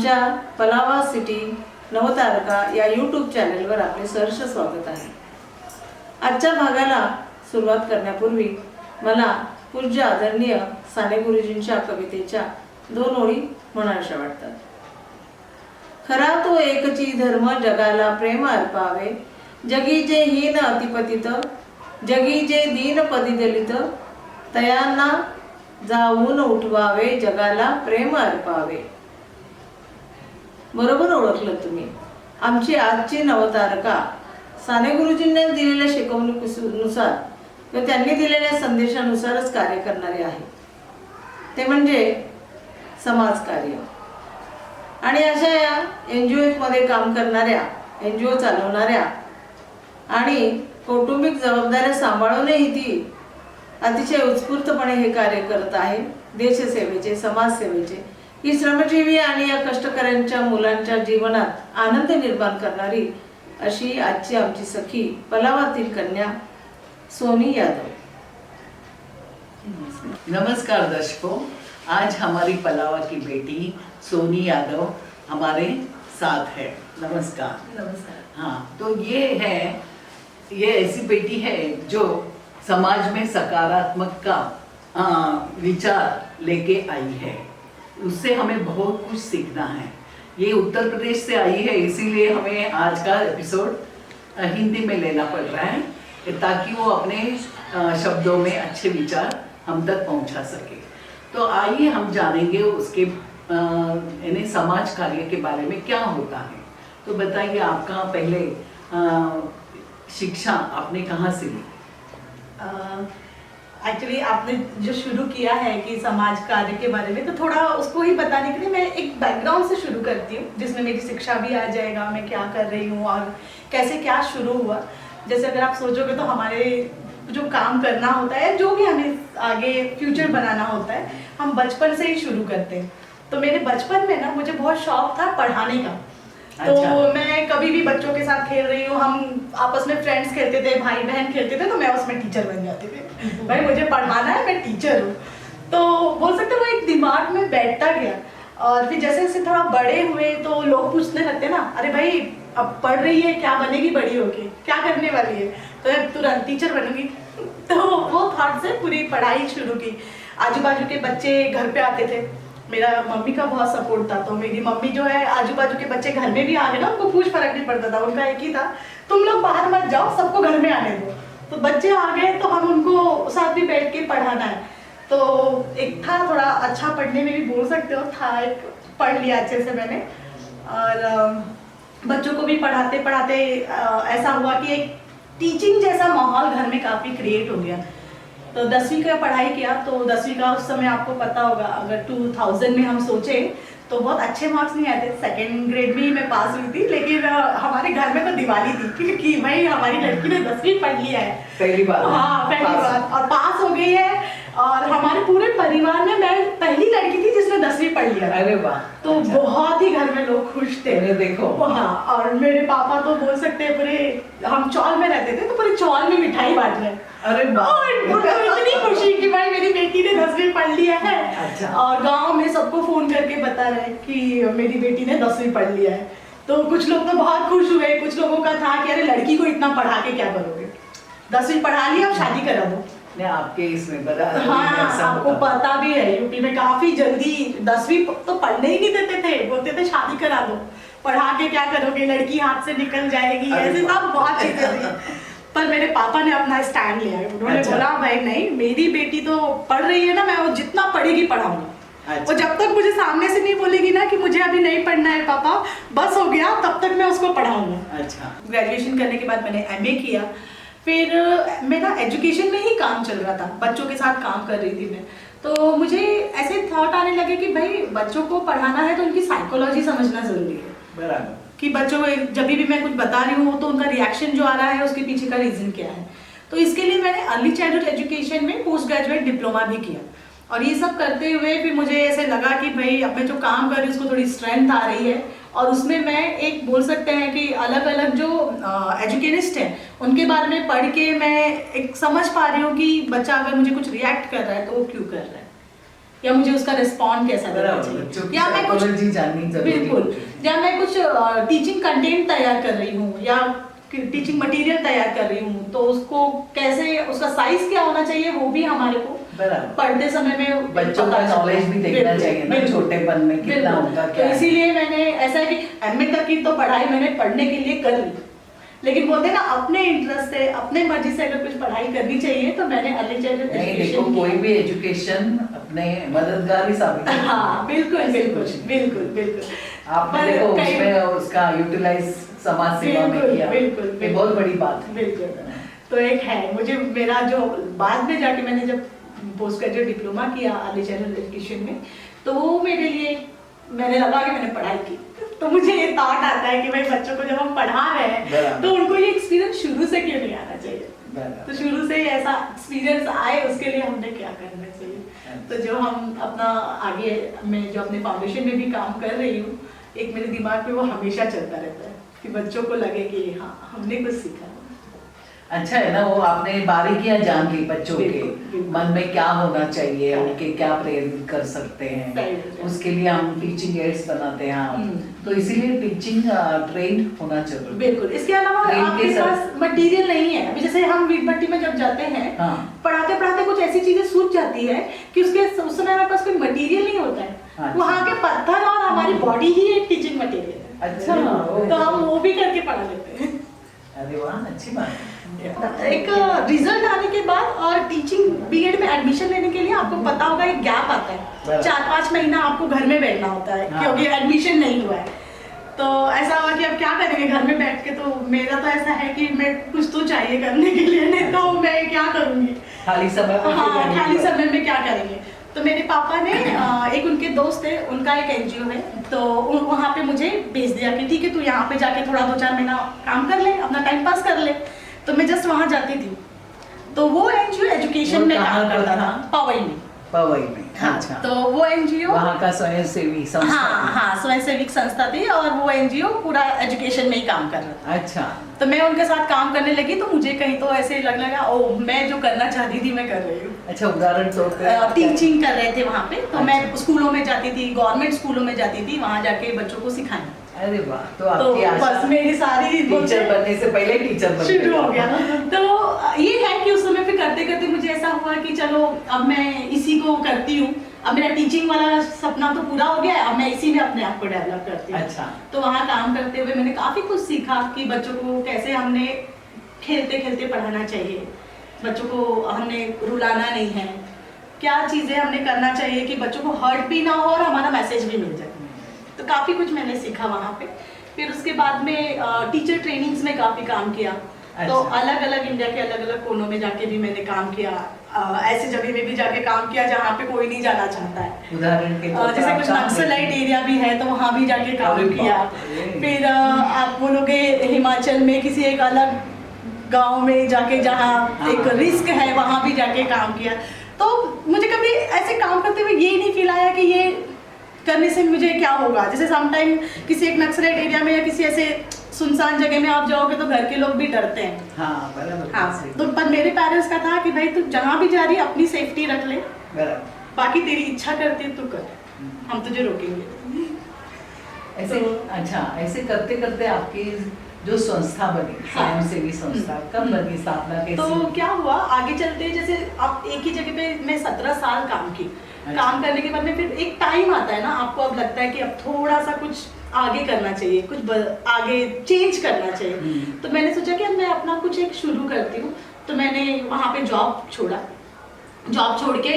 आमच्या पलावा सिटी नवतारका या यूट्यूब चॅनलवर आपले सहर्ष स्वागत आहे। आजच्या भागाला सुरुवात करण्यापूर्वी मला पूज्य आदरणीय साने गुरुजींच्या कवितेच्या 2 ओळी म्हणाव्याशा वाटतात। खरा तो एकची धर्म जगाला प्रेम अर्पावे, जगी जे हीन अतिपतित, जगी जे दीन पदी दलित, तयांना जाऊन उठवावे, जगाला प्रेम अर्पावे। बरोबर ओळखलं तुम्ही। आमची आजची नवतारका साने गुरुजींनी दिलेल्या शिकवणुकीनुसार व त्यांनी दिलेल्या संदेशानुसारच कार्य करणारे आहे, ते म्हणजे समाजकार्य। आणि अशा या NGO मध्ये काम करणाऱ्या, NGO चालवणाऱ्या आणि कौटुंबिक जबाबदाऱ्या सांभाळूनही ती अतिशय उत्स्फूर्तपणे हे कार्य करत आहे। देशसेवेचे, समाजसेवेचे ही श्रमजीवी आणि या कष्टकऱ्यांच्या मुलांच्या जीवनात आनंद निर्माण करणारी अशी आजची आमची सखी पलावातील कन्या सोनी यादव। नमस्कार दर्शकों, आज हमारी पलावा की बेटी सोनी यादव हमारे साथ है। नमस्कार। नमस्कार। हाँ, तो ये ऐसी बेटी है जो समाज में सकारात्मक का विचार लेके आई है। उससे हमें बहुत कुछ सीखना है। ये उत्तर प्रदेश से आई है, इसीलिए हमें आज का एपिसोड हिंदी में लेना पड़ रहा है ताकि वो अपने शब्दों में अच्छे विचार हम तक पहुंचा सके। तो आइए हम जानेंगे उसके यानी समाज कार्य के बारे में क्या होता है। तो बताइए, आपका पहले शिक्षा आपने कहाँ से ली? एक्चुअली आपने जो शुरू किया है कि समाज कार्य के बारे में, तो थोड़ा उसको ही बताने के लिए मैं एक बैकग्राउंड से शुरू करती हूँ, जिसमें मेरी शिक्षा भी आ जाएगा, मैं क्या कर रही हूँ और कैसे क्या शुरू हुआ। जैसे अगर आप सोचोगे तो हमारे जो काम करना होता है, जो भी हमें आगे फ्यूचर बनाना होता है, हम बचपन से ही शुरू करते हैं। तो मेरे बचपन में ना मुझे बहुत शौक था पढ़ाने का। तो मैं कभी भी बच्चों के साथ खेल रही हूँ, हम आपस में फ्रेंड्स खेलते थे, भाई बहन खेलते थे, तो मैं उसमें टीचर बन जाती थी। भाई मुझे पढ़ाना है, मैं टीचर हूँ। तो बोल सकते वो एक दिमाग में बैठता गया। और फिर जैसे जैसे थोड़ा बड़े हुए तो लोग पूछने लगते ना, अरे भाई अब पढ़ रही है, क्या बनेगी बड़ी होके, क्या करने वाली है? तो मैं तुरंत टीचर बनूंगी। तो वो थॉट से पूरी पढ़ाई शुरू की। आजू बाजू के बच्चे घर पे आते थे, मेरा मम्मी का बहुत सपोर्ट था। तो मेरी मम्मी जो है, आजू बाजू के बच्चे घर में भी आ गए ना, उनको कुछ फर्क नहीं पड़ता था। उनका एक ही था, तुम लोग बाहर मत जाओ, सबको घर में आने दो। तो बच्चे आ गए तो हम उनको साथ भी बैठ के पढ़ाना है। तो एक था थोड़ा अच्छा पढ़ने में भी बोल सकते हो, था एक, पढ़ लिया अच्छे से मैंने। और बच्चों को भी पढ़ाते पढ़ाते ऐसा हुआ कि एक टीचिंग जैसा माहौल घर में काफ़ी क्रिएट हो गया। तो 10वीं का पढ़ाई किया। तो 10वीं का उस समय आपको पता होगा, अगर 2000 में हम सोचे तो बहुत अच्छे मार्क्स नहीं आए थे। 2nd ग्रेड में ही मैं पास हुई थी, लेकिन हमारे घर में तो दिवाली थी क्योंकि भाई हमारी लड़की ने 10वीं पढ़ लिया है, पहली बार। हाँ, पहली बार, और पास हो गई है। और हमारे पूरे परिवार में मैं पहली लड़की थी जिसने 10वीं पढ़ लिया। अरे वाह। तो अच्छा। बहुत ही घर में लोग खुश थे। देखो। हाँ, और मेरे पापा तो बोल सकते हैं पूरे, हम चौल में रहते थे तो पूरे चौल में मिठाई बांट रहे। अरे इतनी खुशी कि भाई मेरी बेटी ने 10वीं पढ़ लिया है। अच्छा। और गांव में सबको फोन करके बता रहे हैं कि मेरी बेटी ने 10वीं पढ़ लिया है। तो कुछ लोग तो बहुत खुश हुए, कुछ लोगों का था कि अरे लड़की को इतना पढ़ा के क्या करोगे, 10वीं पढ़ा लिया, अब शादी करा दो। आपके इसमें बता। हाँ, आपको पता भी है यूपी में काफी जल्दी 10वीं तो पढ़ने ही नहीं देते थे, बोलते थे शादी करा दो, पढ़ा के क्या करोगे, लड़की हाथ से निकल जाएगी, ऐसे सब बहुत चीजें थी। पर मेरे पापा ने अपना स्टैंड लिया। उन्होंने बोला भाई नहीं, मेरी बेटी तो पढ़ रही है ना, मैं वो जितना पढ़ेगी पढ़ाऊंगा। अच्छा। और जब तक मुझे सामने से नहीं बोलेगी ना कि मुझे अभी नहीं पढ़ना है पापा, बस हो गया, तब तक मैं उसको पढ़ाऊंगा। अच्छा। ग्रेजुएशन करने के बाद मैंने MA किया। फिर मेरा एजुकेशन में ही काम चल रहा था, बच्चों के साथ काम कर रही थी मैं। तो मुझे ऐसे थॉट आने लगे कि भाई बच्चों को पढ़ाना है तो उनकी साइकोलॉजी समझना जरूरी है। बराबर। कि बच्चों को जब भी मैं कुछ बता रही हूँ तो उनका रिएक्शन जो आ रहा है उसके पीछे का रीजन क्या है। तो इसके लिए मैंने अर्ली चाइल्डहुड एजुकेशन में पोस्ट ग्रेजुएट डिप्लोमा भी किया। और ये सब करते हुए फिर मुझे ऐसे लगा कि भाई अब मैं जो काम कर रही हूँ उसको थोड़ी स्ट्रेंथ आ रही है। और उसमें मैं एक बोल सकते हैं कि अलग अलग जो एजुकेनिस्ट हैं उनके बारे में पढ़ के मैं एक समझ पा रही हूँ कि बच्चा अगर मुझे कुछ रिएक्ट कर रहा है तो वो क्यों कर रहा है। या मुझे उसका रिस्पॉन्ड कैसा देना बच्चों चाहिए, की या मैं कुछ psychology जाननी जरूरी बिल्कुल, होती है। या मैं कुछ टीचिंग कंटेंट तैयार कर रही हूँ या टीचिंग मटेरियल तैयार कर रही हूँ, तो उसको कैसे, उसका साइज क्या होना चाहिए वो भी हमारे को बराबर। पढ़ते समय में बच्चों का नॉलेज भी देखना चाहिए ना, छोटेपन में कितना होगा तो क्या है। इसीलिए मैंने ऐसा है कि एमए तक की तो पढ़ाई मैंने पढ़ने के लिए कर ली, लेकिन बोलते हैं ना अपने इंटरेस्ट से अपने मर्जी से अगर कुछ पढ़ाई करनी चाहिए तो मैंने अर्ली चाइल्डहुड नहीं देखो, एजुकेशन कोई भी एजुकेशन अपने मददगार ही साबित होता है। हाँ बिल्कुल ऐसे बिल्कुल कुछ नहीं। बिल्कुल बिल्कुल आपने पर देखो कई- उसमें उसका यूटिलाइज समाज सेवा में बिल्कुल, किया, बिल्कुल, ये बिल्कुल। बहुत बड़ी बात है। बिल्कुल। तो एक है मुझे, मेरा जो बाद में जाके मैंने जब पोस्ट ग्रेजुएट डिप्लोमा किया अर्ली चाइल्डहुड एजुकेशन में, तो वो मेरे लिए, मैंने लगा कि मैंने पढ़ाई की, तो मुझे ये थॉट आता है कि भाई बच्चों को जब हम पढ़ा रहे हैं बराबर। तो उनको ये एक्सपीरियंस शुरू से क्यों नहीं आना चाहिए, बराबर। तो शुरू से ही ऐसा एक्सपीरियंस आए उसके लिए हमने क्या करना चाहिए। तो जो हम अपना आगे, मैं जो अपने फाउंडेशन में भी काम कर रही हूँ, एक मेरे दिमाग में वो हमेशा चलता रहता है कि बच्चों को लगे कि हाँ हमने कुछ सीखा। अच्छा है ना, वो आपने बारीकियां जान ली बच्चों के बिल्कुल, बिल्कुल। मन में क्या होना चाहिए, हाँ। उनके क्या प्रेरित कर सकते सही हैं, बात है। उसके लिए हम टीचिंग एड्स बनाते हैं हम। हम्म। तो इसीलिए टीचिंग ट्रेंड होना जरूरी है। बिल्कुल, इसके अलावा ट्रेन के आपके साथ- पास मटेरियल नहीं है। अभी जैसे हम वीट भट्टी में जब जाते हैं, हाँ। पढ़ाते पढ़ाते कुछ ऐसी चीजें सूझ जाती है कि उसके उस समय हमारे पास कोई मटेरियल नहीं होता है। अच्छा। वहाँ के पत्थर और हमारी बॉडी ही एक टीचिंग मटेरियल है। अच्छा, तो हम वो भी करके पढ़ा लेते हैं। अरे वाह, अच्छी बात है। एक रिजल्ट आने के बाद और टीचिंग बीएड में एडमिशन लेने के लिए आपको पता होगा एक गैप आता है, बराबर। 4-5 महीना आपको घर में बैठना होता है हाँ। क्योंकि एडमिशन नहीं हुआ है। तो ऐसा हुआ कि अब क्या करेंगे घर में बैठ के, तो मेरा तो ऐसा है कि मैं कुछ तो चाहिए करने के लिए, नहीं तो मैं क्या करूंगी। खाली समय में हाँ, फिर खाली समय में क्या करेंगे। तो मेरे पापा ने एक उनके दोस्त है, उनका एक एनजीओ है, तो वहाँ पे मुझे भेज दिया कि ठीक है तू यहाँ पे जाके थोड़ा 2-4 महीना काम कर ले, अपना टाइम पास कर ले। तो मैं जस्ट वहाँ जाती थी। तो वो एनजीओ एजुकेशन वो में कहाँ काम करता पर था, था? पवई में। पवई में। हाँ, अच्छा। तो वो एनजीओ, वहाँ का स्वयंसेवी संस्था हाँ थी। हाँ स्वयंसेविक संस्था थी, और वो एनजीओ पूरा एजुकेशन में ही काम कर रहा था। अच्छा। तो मैं उनके साथ काम करने लगी, तो मुझे कहीं तो ऐसे लगने लगा ओ मैं जो करना चाहती थी मैं कर रही हूँ। अच्छा, उदाहरण तौर पे टीचिंग कर रहे थे वहाँ पे, तो मैं अच्छा। स्कूलों में जाती थी, गवर्नमेंट स्कूलों में जाती थी, वहाँ जाके बच्चों को सिखाना। अरे वाह, तो तो आपकी आशा बस मेरी सारी टीचर बनने से पहले टीचर बन शुरू गए। हो गया। तो ये है कि उस समय फिर करते करते मुझे ऐसा हुआ कि चलो अब मैं इसी को करती हूँ, अब मेरा टीचिंग वाला सपना तो पूरा हो गया है, अब मैं इसी में अपने आप को डेवलप करती हूँ। अच्छा। तो वहाँ काम करते हुए मैंने काफी कुछ सीखा कि बच्चों को कैसे हमने खेलते खेलते पढ़ाना चाहिए, बच्चों को हमने रुलाना नहीं है, क्या चीजें हमने करना चाहिए कि बच्चों को हर्ट भी ना हो और हमारा मैसेज भी मिल जाए। तो काफ़ी कुछ मैंने सीखा वहाँ पे। फिर उसके बाद में टीचर ट्रेनिंग्स में काफ़ी काम किया। तो अच्छा। अलग अलग इंडिया के अलग अलग कोनों में जाके भी मैंने काम किया, ऐसे जगह में भी जाके काम किया जहाँ पे कोई नहीं जाना चाहता है। उदाहरण के तौर पर जैसे आप कुछ कहाँ नक्सलाइट गई? एरिया भी है तो वहाँ भी जाके काम अरे किया। बाप रे। फिर आप बोलोगे हिमाचल में किसी एक अलग गांव में जाके जहाँ एक रिस्क है वहाँ भी जाके काम किया। तो मुझे कभी ऐसे काम करते हुए ये नहीं फील आया कि ये करने से मुझे क्या होगा। जैसे समटाइम किसी एक नक्सलाइट एरिया में या किसी ऐसे सुनसान जगह में आप जाओगे तो घर के लोग भी डरते हैं। हाँ, बराबर। हाँ, सही। तो पर मेरे पेरेंट्स का था कि भाई तू जहाँ भी जा रही है अपनी सेफ्टी रख ले, बराबर। बाकी तेरी इच्छा करती है तू कर, हम तुझे रोकेंगे। ऐसे अच्छा, ऐसे करते करते आपकी जो संस्था बनी, हाँ। स्वयंसेवी संस्था, कब बनी, स्थापना कैसी? तो क्या हुआ आगे चलते, जैसे आप एक ही जगह पे मैं 17 साल काम की। अच्छा। काम करने के बाद में फिर एक टाइम आता है ना, आपको अब लगता है कि अब थोड़ा सा कुछ आगे करना चाहिए, कुछ आगे चेंज करना चाहिए। तो मैंने सोचा कि अब मैं अपना कुछ एक शुरू करती हूँ। तो मैंने वहाँ पे जॉब छोड़ा, जॉब छोड़ के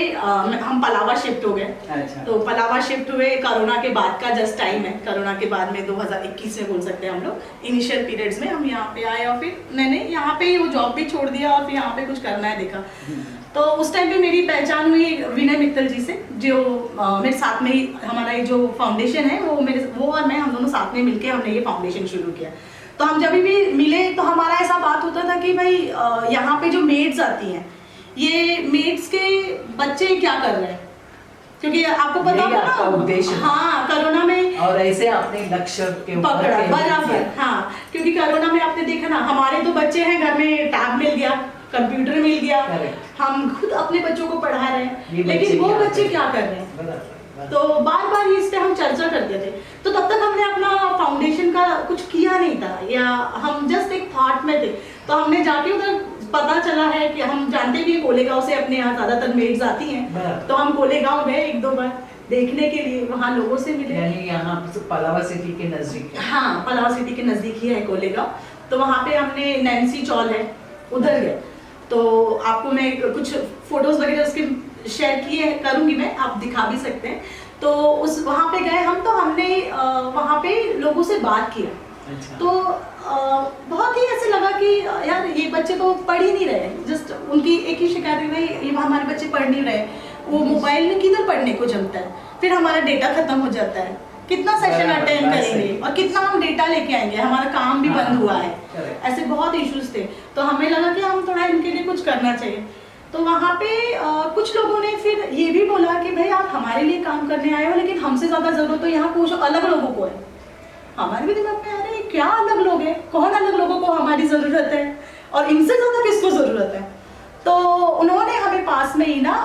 हम पलावा शिफ्ट हो गए। अच्छा। तो पलावा शिफ्ट हुए कोरोना के बाद का जस्ट टाइम है, कोरोना के बाद में 2021 में बोल सकते हैं हम लोग, इनिशियल पीरियड्स में हम यहाँ पे आए और फिर मैंने यहाँ पे वो जॉब भी छोड़ दिया और फिर यहाँ पे कुछ करना है देखा। तो उस टाइम पे मेरी पहचान हुई विनय मित्तल जी से, जो मेरे साथ में ही हमारा ये जो फाउंडेशन है वो और मैं, हम दोनों साथ में मिलके हमने ये फाउंडेशन शुरू किया। तो हम जब भी मिले तो हमारा ऐसा बात होता था कि भाई यहाँ पे जो मेड्स आती हैं, ये मेड्स के बच्चे क्या कर रहे हैं, क्योंकि आपको पता यही होगा आपका उद्देश्य ना। था। हाँ, कोरोना में और ऐसे आपने लक्ष्य के ऊपर पकड़ा केंद्रित बराबर। किया। हाँ, क्योंकि कोरोना में आपने देखा ना, हमारे तो बच्चे हैं घर में टैब मिल गया, कंप्यूटर मिल गया, Correct. हम खुद अपने बच्चों को पढ़ा रहे हैं, ये लेकिन वो क्या बच्चे करें? क्या कर रहे हैं? बराबर। तो बार बार इस पे हम चर्चा करते थे। तो तब तक हमने अपना फाउंडेशन का कुछ किया नहीं था, या हम जस्ट एक थॉट में थे। तो हमने जाके उधर पता चला है कि हम जानते भी हैं कोलेगांव से अपने यहाँ ज्यादातर मेड्स आती हैं, बराबर। तो हम कोलेगांव गए 1-2 बार देखने के लिए, वहाँ लोगों से मिले। यानी यहाँ पलावा सिटी के नजदीक है। हाँ, पलावा सिटी के नजदीक ही है कोलेगांव। तो वहाँ पे हमने नैन्सी चौल है, उधर गए। तो आपको मैं कुछ फोटोज वगैरह उसके शेयर किए करूंगी, मैं आप दिखा भी सकते हैं। तो उस वहाँ पे गए हम, तो हमने वहाँ पे लोगों से बात किया। अच्छा। तो बहुत ही ऐसे लगा कि यार ये बच्चे तो पढ़ ही नहीं रहे। जस्ट उनकी एक ही शिकायत है, भाई ये हमारे बच्चे पढ़ नहीं रहे, वो मोबाइल में किधर पढ़ने को जमता है, फिर हमारा डेटा खत्म हो जाता है, कितना सेशन बराबर, अटेंड बात करेंगे सही। और कितना हम डेटा लेके आएंगे, हमारा काम भी बंद हुआ है। correct। ऐसे बहुत इश्यूज थे। तो हमें लगा कि हम थोड़ा इनके लिए कुछ करना चाहिए। तो वहाँ पे कुछ लोगों ने फिर ये भी बोला कि भाई आप हमारे लिए काम करने आए हो, लेकिन हमसे ज़्यादा ज़रूरत तो यहाँ कुछ अलग लोगों को है। हमारे भी दिमाग में आ रहा है क्या अलग लोग हैं, कौन अलग लोगों को हमारी ज़रूरत है और इनसे ज़्यादा किसको ज़रूरत है। तो उन्होंने हमें पास में ही ना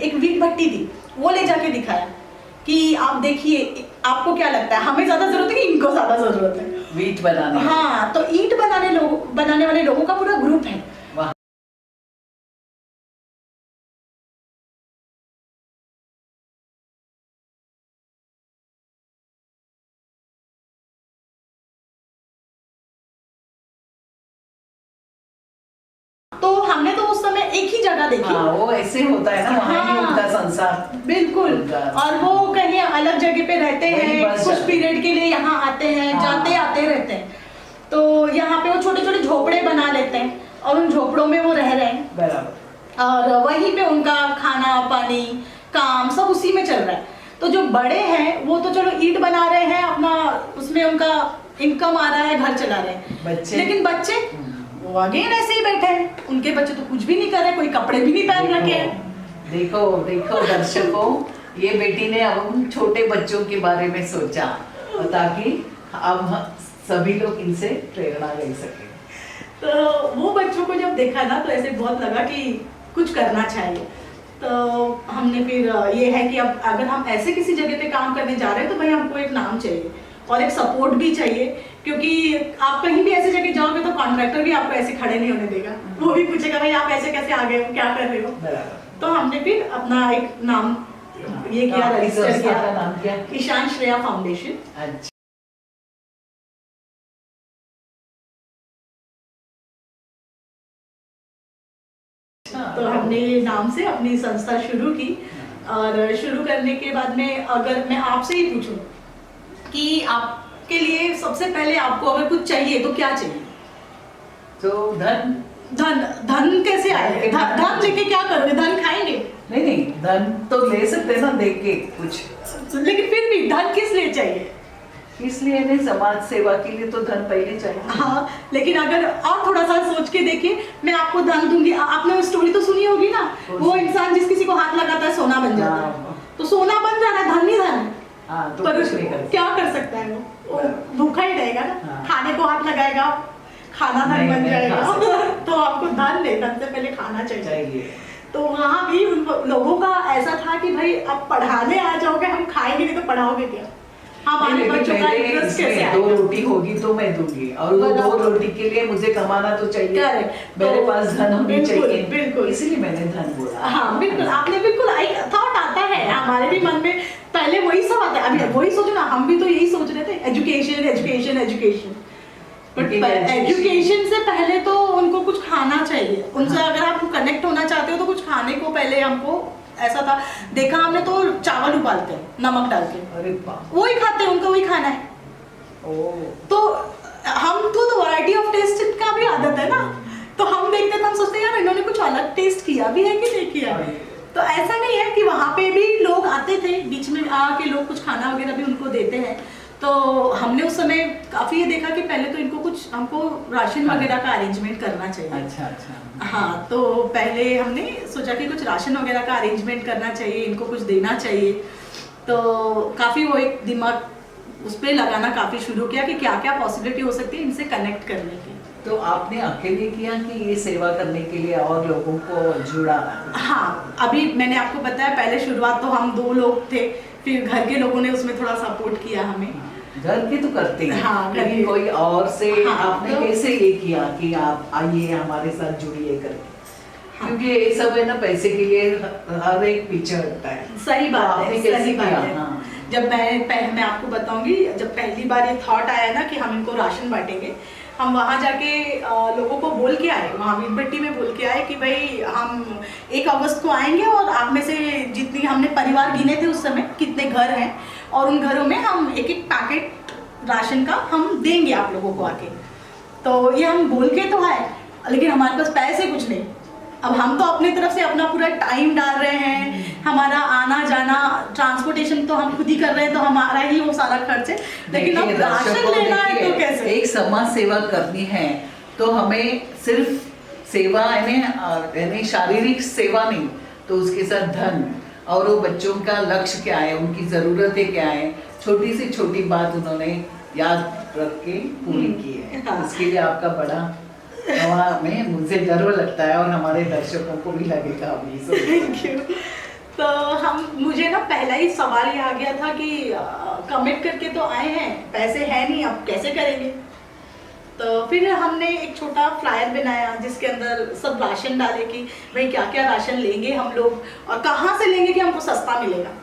एक वीट भट्टी थी, वो ले जाके दिखाया कि आप देखिए आपको क्या लगता है हमें ज़्यादा ज़रूरत है कि इनको ज़्यादा ज़रूरत है। वीट बनाने। हाँ, तो ईंट बनाने वाले लोगों का पूरा ग्रुप है। वाह। तो हमने तो उस समय एक ही जगह देखी। हाँ, वो ऐसे होता है ना, वहाँ ही हाँ। उनका संसार। बिल्कुल। उनका। और वो कहीं अलग जगह पे रहते वही हैं, बस कुछ जाते। पीरियड के लिए यहाँ आते हैं, हाँ। जाते आते रहते हैं। तो यहाँ पे वो छोटे छोटे झोपड़े बना लेते हैं और उन झोपड़ों में वो रह रहे हैं, बराबर। और वहीं पे उनका खाना पानी काम सब उसी में चल रहा है। तो जो बड़े हैं वो तो चलो ईंट बना रहे हैं, अपना उसमें उनका इनकम आ रहा है, घर चला रहे हैं। बच्चे? लेकिन बच्चे वो अगेन ऐसे ही बैठे हैं, उनके बच्चे तो कुछ भी नहीं कर रहे, कोई कपड़े भी नहीं पहन रखे हैं। देखो देखो दर्शकों, ये बेटी ने अब उन छोटे बच्चों के बारे में सोचा, ताकि अब सभी लोग इनसे प्रेरणा ले सके। तो वो बच्चों को जब देखा ना, तो ऐसे बहुत लगा कि कुछ करना चाहिए। तो हमने फिर ये है कि अब अगर हम ऐसे किसी जगह पे काम करने जा रहे हैं, तो भाई हमको एक नाम चाहिए और एक सपोर्ट भी चाहिए, क्योंकि आप कहीं भी ऐसी जगह जाओगे तो कॉन्ट्रैक्टर भी आपको ऐसे खड़े नहीं होने देगा। वो भी पूछेगा भाई आप ऐसे कैसे आ गए हो, क्या कर रहे हो। बराबर। तो हमने फिर अपना एक नाम ये किया, आपकी रजिस्टर संस्था का नाम किया, क्या? ईशान श्रेया फाउंडेशन। अच्छा। तो हमने ये नाम से अपनी संस्था शुरू की। और शुरू करने के बाद में अगर मैं आपसे ही पूछूं कि आपके लिए सबसे पहले आपको अगर कुछ चाहिए तो क्या चाहिए? तो धन। धन कैसे आएगा? धन लेके क्या करोगे? धन खाएंगे? नहीं नहीं, धन तो ले सकते हैं ना, देख के कुछ। लेकिन फिर भी धन किस लिए चाहिए? इसलिए नहीं, समाज सेवा के लिए तो धन पहले चाहिए। हाँ, लेकिन अगर और थोड़ा सा सोच के देखिए, मैं आपको धन दूंगी। आपने वो स्टोरी तो सुनी होगी ना, वो इंसान जिस किसी को हाथ लगाता है सोना बन जाता है। तो सोना बन जा रहा है, धन ही धन है। हाँ, तो पर कुछ नहीं कर क्या कर सकता है वो भूखा ही रहेगा ना। हाँ। खाने को हाथ लगाएगा, खाना धन नहीं, बन नहीं खा जाएगा। तो आपको धन नहीं, धन से पहले खाना चाहिए। तो वहाँ भी उन लोगों का ऐसा था कि भाई अब पढ़ाने आ जाओगे, हम खाएंगे नहीं तो पढ़ाओगे क्या? हमारे बच्चों का इंटरेस्ट कैसे दो आएगा? रोटी होगी तो मैं दूंगी, और वो दो रोटी के लिए मुझे कमाना तो चाहिए। Correct। मेरे तो पास धन होनी बिल्कुल, चाहिए, बिल्कुल। इसलिए मैंने धन बोला। हाँ बिल्कुल, आपने बिल्कुल थॉट आता है हमारे भी मन में, पहले वही सब आता है। अभी वही सोचो ना, हम भी तो यही सोच रहे थे, education education education. But education से पहले तो उनको कुछ खाना चाहिए। उनसे अगर आप कनेक्ट होना चाहते हो तो कुछ खाने को पहले हमको ऐसा था, देखा हमने तो चावल उबालते हैं नमक डाल के, अरे बाप। वही खाते हैं, उनको वही खाना है। तो हमको तो वैरायटी ऑफ टेस्ट का भी आदत है ना, तो हम देखते थे, हम सोचते हैं यार इन्होंने कुछ अलग टेस्ट किया भी है कि नहीं किया। तो ऐसा नहीं है कि वहाँ पे भी लोग आते थे, बीच में आके लोग कुछ खाना वगैरह भी उनको देते हैं। तो हमने उस समय काफ़ी ये देखा कि पहले तो इनको कुछ हमको राशन वगैरह का अरेंजमेंट करना चाहिए। अच्छा अच्छा। हाँ, तो पहले हमने सोचा कि कुछ राशन वगैरह का अरेंजमेंट करना चाहिए, इनको कुछ देना चाहिए। तो काफ़ी वो एक दिमाग उस पर लगाना काफ़ी शुरू किया कि क्या क्या पॉसिबिलिटी हो सकती है इनसे कनेक्ट करने की। तो आपने अकेले किया कि ये सेवा करने के लिए और लोगों को जुड़ा? हाँ, अभी मैंने आपको बताया पहले शुरुआत तो हम 2 लोग थे, फिर घर के लोगों ने उसमें थोड़ा सपोर्ट किया हमें। घर के तो करते हैं, हाँ, घर लेकिन के। कोई और से हाँ, आपने तो- कैसे ये किया कि आप आइए हमारे साथ जुड़िए करके? हाँ। क्योंकि ये सब है ना, पैसे के लिए हर एक पीछे हटता है। सही तो बात आपने है, कैसे सही बात किया? है। हाँ। जब मैं आपको बताऊंगी, जब पहली बार ये थॉट आया ना कि हम इनको राशन बांटेंगे, हम वहाँ जाके लोगों को बोल के आए, वहाँ वीरभट्टी में बोल के आए कि भाई हम 1 अगस्त को आएंगे और आप में से जितनी, हमने परिवार गिने थे उस समय कितने घर हैं, और उन घरों में हम 1-1 पैकेट राशन का हम देंगे आप लोगों को आके। तो ये हम बोल के तो आए, लेकिन हमारे पास पैसे कुछ नहीं। अब हम तो अपनी तरफ से अपना पूरा टाइम डाल रहे हैं, हमारा आना जाना ट्रांसपोर्टेशन तो हम खुद ही कर रहे हैं, तो हमारा ही वो सारा खर्च है, लेकिन अब देखिए राशन दर्शकों, लेना है तो देखिए, कैसे? एक समाज सेवा करनी है तो हमें सिर्फ सेवा यानी शारीरिक सेवा नहीं, तो उसके साथ धन और वो बच्चों का लक्ष्य क्या है, उनकी ज़रूरतें क्या है, छोटी से छोटी बात उन्होंने याद रख के पूरी की है। हाँ। इसके लिए आपका बड़ा हमें मुझे गर्व लगता है और हमारे दर्शकों को भी लगेगा अभी से। Thank you. तो मुझे ना पहला ही सवाल ये आ गया था कि कमिट करके तो आए हैं, पैसे है नहीं, अब कैसे करेंगे? तो फिर हमने एक छोटा फ्लायर बनाया जिसके अंदर सब राशन डाले कि भाई क्या क्या राशन लेंगे हम लोग और कहाँ से लेंगे कि हमको सस्ता मिलेगा।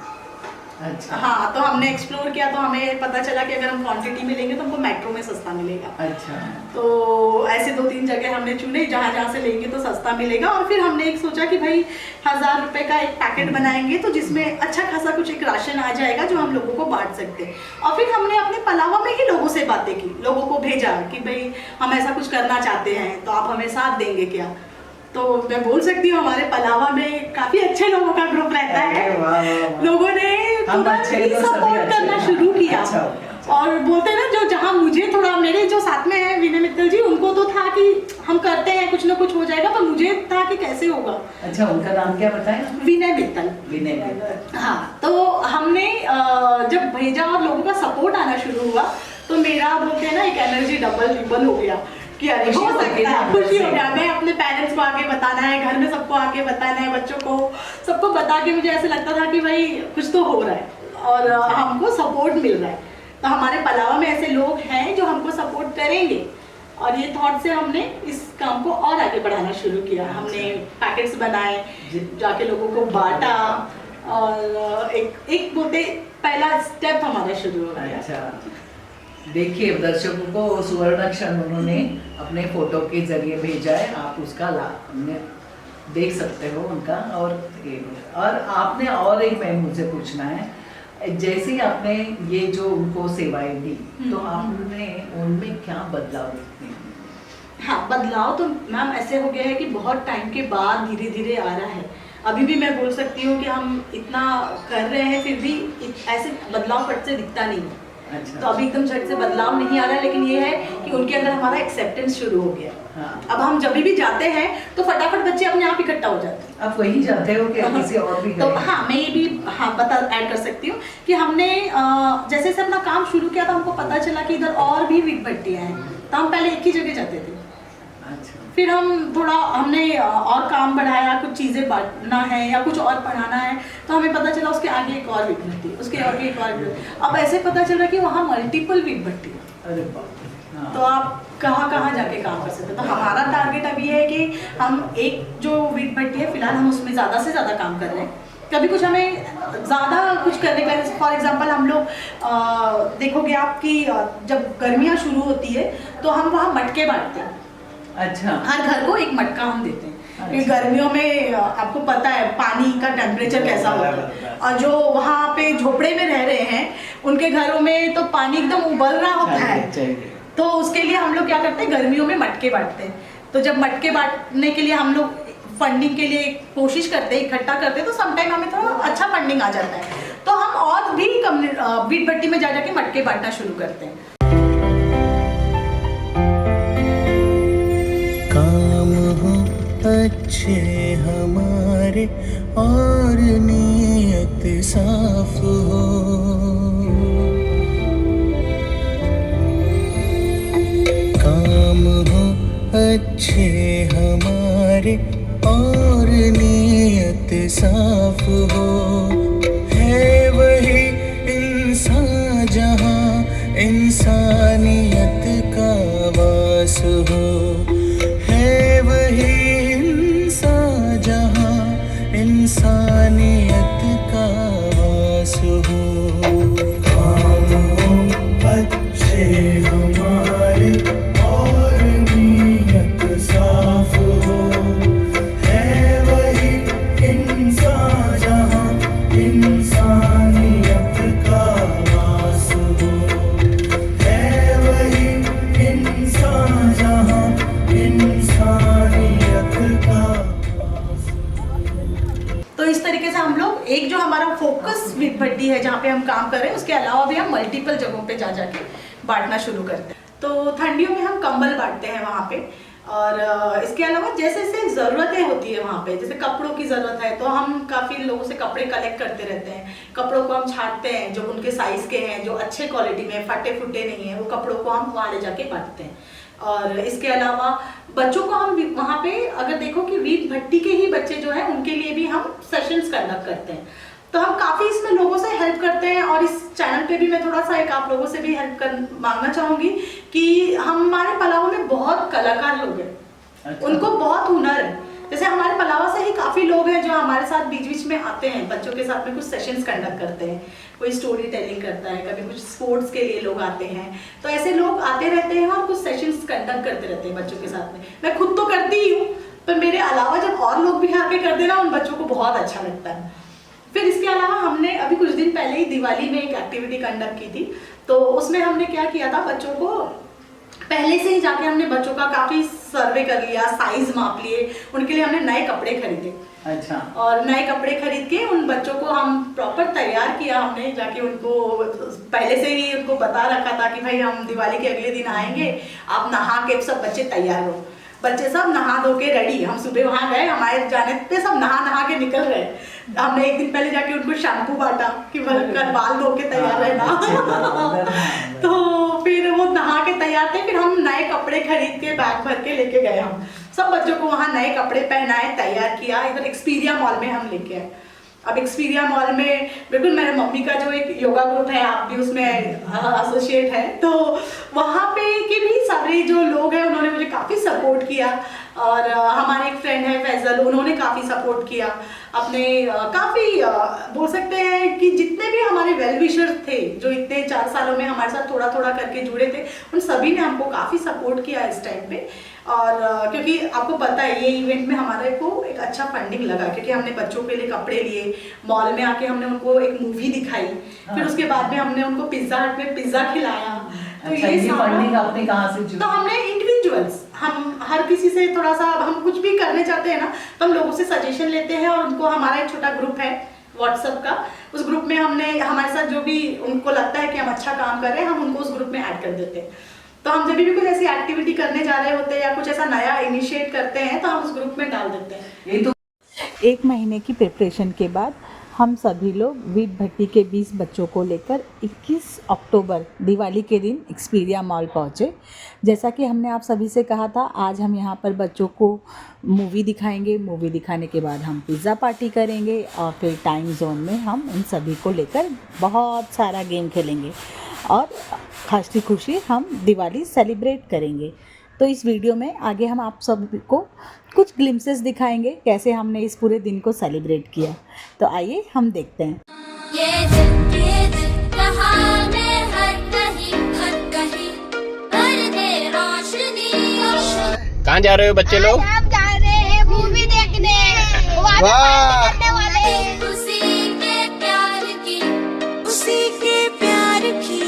अच्छा। हाँ, तो हमने एक्सप्लोर किया तो हमें पता चला कि अगर हम क्वांटिटी में लेंगे तो हमको मेट्रो में सस्ता मिलेगा। अच्छा। तो ऐसे 2-3 जगह हमने चुने जहाँ जहाँ से लेंगे तो सस्ता मिलेगा, और फिर हमने एक सोचा कि भाई 1000 रुपए का एक पैकेट बनाएंगे तो जिसमें अच्छा खासा कुछ एक राशन आ जाएगा जो हम लोगों को बांट सकते हैं। और फिर हमने अपने पलावा में ही लोगों से बातें की, लोगों को भेजा कि भाई हम ऐसा कुछ करना चाहते हैं तो आप हमें साथ देंगे क्या? तो मैं बोल सकती हूँ हमारे पलावा में काफी अच्छे लोगों का ग्रुप रहता है। अरे वाह, वाह, वाह। लोगों ने हम तुरंत अच्छे ही तो सभी सपोर्ट अच्छे करना हैं। शुरू किया। अच्छा हो गया, अच्छा। और बोलते ना, जो जहाँ मुझे थोड़ा, मेरे जो साथ में है विनय मित्तल जी, उनको तो था कि हम करते हैं कुछ ना कुछ हो जाएगा, पर मुझे था कि कैसे होगा। अच्छा, उनका नाम क्या बताएं? विनय मित्तल। विनय मित्तल। हाँ, तो हमने जब भेजा और लोगों का सपोर्ट आना शुरू हुआ तो मेरा बोलते हैं ना एक एनर्जी डबल हो गया कि अरे हो सकता है, खुशी हो गया। मैं अपने पेरेंट्स को आके बताना है, घर में सबको आके बताना है, बच्चों को सबको बता के मुझे ऐसे लगता था कि भाई कुछ तो हो रहा है और हमको सपोर्ट मिल रहा है। तो हमारे पलावा में ऐसे लोग हैं जो हमको सपोर्ट करेंगे, और ये थॉट से हमने इस काम को और आगे बढ़ाना शुरू किया। हमने पैकेट्स बनाए, जाके लोगों को बांटा, और एक बोलते पहला स्टेप हमारा शुरू हो गया। अच्छा, देखिए दर्शकों को सुवर्ण क्षण उन्होंने अपने फोटो के जरिए भेजा है, आप उसका लाभ देख सकते हो उनका। और आपने और एक मैं मुझे पूछना है, जैसे ही आपने ये जो उनको सेवाएं दी तो आपने उनमें क्या बदलाव देखते हैं? हाँ, बदलाव तो मैम ऐसे हो गया है कि बहुत टाइम के बाद धीरे धीरे आ रहा है। अभी भी मैं बोल सकती हूँ कि हम इतना कर रहे हैं फिर भी ऐसे बदलाव फट से दिखता नहीं है। अच्छा। तो अभी एकदम झट से बदलाव नहीं आ रहा है, लेकिन ये है कि उनके अंदर हमारा एक्सेप्टेंस शुरू हो गया। हाँ। अब हम जब भी जाते हैं तो फटाफट बच्चे अपने आप इकट्ठा हो जाते हैं। आप वही जाते हो कि किसी और भी तो गए? हाँ, मैं ये भी बता ऐड कर सकती हूँ कि हमने जैसे से अपना काम शुरू किया तो हमको पता चला कि इधर और भी वीरभट्टियाँ हैं, तो हम पहले एक ही जगह जाते थे। अच्छा। फिर हमने और काम बढ़ाया, कुछ चीज़ें बांटना है या कुछ और पढ़ाना है, तो हमें पता चला उसके आगे एक और वीरभट्टी, उसके आगे एक और वीरभट्टी। अब ऐसे पता चला कि वहाँ मल्टीपल वीरभट्टी है। अरे बाप रे। हाँ। तो आप कहाँ कहाँ जाके काम कर सकते हैं। तो हमारा टारगेट अभी है कि हम एक जो वीरभट्टी है फिलहाल हम उसमें ज़्यादा से ज़्यादा काम कर रहे हैं। कभी कुछ हमें ज़्यादा कुछ करने का, फॉर एग्जांपल हम लोग देखोगे आप कि जब गर्मियाँ शुरू होती है तो हम वहाँ मटके बांटते हैं। अच्छा। हर घर को एक मटका हम देते हैं। अच्छा। क्योंकि गर्मियों में आपको पता है पानी का टेम्परेचर कैसा होता है, और जो वहाँ पे झोपड़े में रह रहे हैं उनके घरों में तो पानी एकदम उबल रहा होता है। तो उसके लिए हम लोग क्या करते हैं, गर्मियों में मटके बांटते हैं। तो जब मटके बांटने के लिए हम लोग फंडिंग के लिए कोशिश करते हैं, इकट्ठा करते हैं, तो समटाइम हमें थोड़ा अच्छा फंडिंग आ जाता है, तो हम और भी वीरभट्टी में जा जाके मटके बांटना शुरू करते हैं। काम हो अच्छे हमारे और नीयत साफ हो, काम हो अच्छे हमारे और नीयत साफ हो, है वही इंसान जहाँ इंसानियत का वास हो, है वही इंसान जहाँ इंसानियत का वास हो। काम हो अच्छे हमारे और नीयत साफ हो, है वही इंसान जहाँ इंसानियत का वास हो, है वही इंसान जहाँ इंसानियत का वास हो। तो इस तरीके से हम लोग एक जो हमारा फोकस वीट भट्टी है जहाँ पे हम काम कर रहे हैं, उसके अलावा भी हम मल्टीपल जगहों पे जा जाके बांटना शुरू करते हैं। तो ठंडियों में हम कंबल बांटते हैं वहाँ पे, और इसके अलावा जैसे जैसे ज़रूरतें होती है वहाँ पे, जैसे कपड़ों की ज़रूरत है तो हम काफ़ी लोगों से कपड़े कलेक्ट करते रहते हैं। कपड़ों को हम छांटते हैं जो उनके साइज़ के हैं, जो अच्छे क्वालिटी में फटे फुटे नहीं है, वो कपड़ों को हम वहाँ ले जाके बांटते हैं। और इसके अलावा बच्चों को हम वहाँ पे अगर देखो कि वीट भट्टी के ही बच्चे जो है उनके लिए भी हम सेशंस कंडक्ट करते हैं। तो हम काफ़ी इसमें लोगों से हेल्प करते हैं, और इस चैनल पे भी मैं थोड़ा सा एक आप लोगों से भी हेल्प मांगना चाहूँगी कि हमारे पलावा में बहुत कलाकार लोग हैं। अच्छा। उनको बहुत हुनर है। जैसे हमारे पलावा से ही काफ़ी लोग हैं जो हमारे साथ बीच बीच में आते हैं, बच्चों के साथ में कुछ सेशंस कंडक्ट करते हैं, कोई स्टोरी टेलिंग करता है, कभी कुछ स्पोर्ट्स के लिए लोग आते हैं। तो ऐसे लोग आते रहते हैं और कुछ सेशंस कंडक्ट करते रहते हैं बच्चों के साथ में। मैं खुद तो करती ही हूँ, पर मेरे अलावा जब और लोग भी आके कर देना, उन बच्चों को बहुत अच्छा लगता है। फिर इसके अलावा हमने अभी कुछ दिन पहले ही दिवाली में एक एक्टिविटी कंडक्ट की थी। तो उसमें हमने क्या किया था, बच्चों को पहले से ही जाके हमने बच्चों का काफ़ी सर्वे कर लिया, साइज माप लिए, उनके लिए हमने नए कपड़े खरीदे। अच्छा। और नए कपड़े खरीद के उन बच्चों को हम प्रॉपर तैयार किया। हमने जाके उनको पहले से ही उनको बता रखा था कि भाई हम दिवाली के अगले दिन आएंगे, आप नहा के सब बच्चे तैयार हो। बच्चे सब नहा धो के रेडी, हम सुबह वहाँ गए, हमारे जाने पे सब नहा के निकल रहे। हमने एक दिन पहले जाके उनको शैम्पू बांटा कि कल बाल धो के तैयार रहना। तो फिर वो नहा के तैयार थे, फिर हम नए कपड़े खरीद के बैग भर के लेके गए। हम सब बच्चों को वहाँ नए कपड़े पहनाए, तैयार किया। इधर एक्सपीरिया मॉल में हम लेके आए। अब एक्सपीरिया मॉल में बिल्कुल मेरे मम्मी का जो एक योगा ग्रुप है, आप भी उसमें एसोसिएट है, तो वहाँ पे के भी सारे जो लोग हैं उन्होंने मुझे काफ़ी सपोर्ट किया। और हमारे एक फ्रेंड है फैजल, उन्होंने काफ़ी सपोर्ट किया। अपने काफ़ी बोल सकते हैं कि जितने भी हमारे वेल विशर थे जो इतने 4 सालों में हमारे साथ थोड़ा थोड़ा करके जुड़े थे, उन सभी ने हमको काफ़ी सपोर्ट किया इस टाइम पे। और क्योंकि आपको पता है ये इवेंट में हमारे को एक अच्छा फंडिंग लगा, क्योंकि हमने बच्चों के लिए कपड़े लिए, मॉल में आके हमने उनको एक मूवी दिखाई, फिर उसके बाद में हमने उनको पिज्जा हट में पिज्जा खिलाया। तो अच्छा, ये फंडिंग आपने कहाँ से तो हमने इंडिविजुअल्स, हम हर किसी से थोड़ा सा, हम कुछ भी करने चाहते हैं ना तो हम लोगों से सजेशन लेते हैं, और उनको हमारा एक छोटा ग्रुप है व्हाट्सएप का, उस ग्रुप में हमने हमारे साथ जो भी उनको लगता है कि हम अच्छा काम कर रहे हैं, हम उनको उस ग्रुप में ऐड कर देते हैं। तो हम जब भी कुछ ऐसी एक्टिविटी करने जा रहे होते हैं या कुछ ऐसा नया इनिशिएट करते हैं तो हम उस ग्रुप में डाल देते हैं। ये तो 1 महीने की प्रिपरेशन के बाद हम सभी लोग वीट भट्टी के 20 बच्चों को लेकर 21 अक्टूबर दिवाली के दिन एक्सपीरिया मॉल पहुँचे। जैसा कि हमने आप सभी से कहा था, आज हम यहाँ पर बच्चों को मूवी दिखाएंगे। मूवी दिखाने के बाद हम पिज़्ज़ा पार्टी करेंगे, और फिर टाइम जोन में हम इन सभी को लेकर बहुत सारा गेम खेलेंगे, और हंसी खुशी हम दिवाली सेलिब्रेट करेंगे। तो इस वीडियो में आगे हम आप सभी को कुछ ग्लिम्सेस दिखाएंगे कैसे हमने इस पूरे दिन को सेलिब्रेट किया। तो आइए हम देखते हैं। ये दिल रहा मैं हर कहीं कर दे रोशनी। कहाँ जा रहे हो बच्चे लोग? हम जा रहे हैं मूवी देखने। वाह! करने वाले उसी के प्यार की, उसी के प्यार की।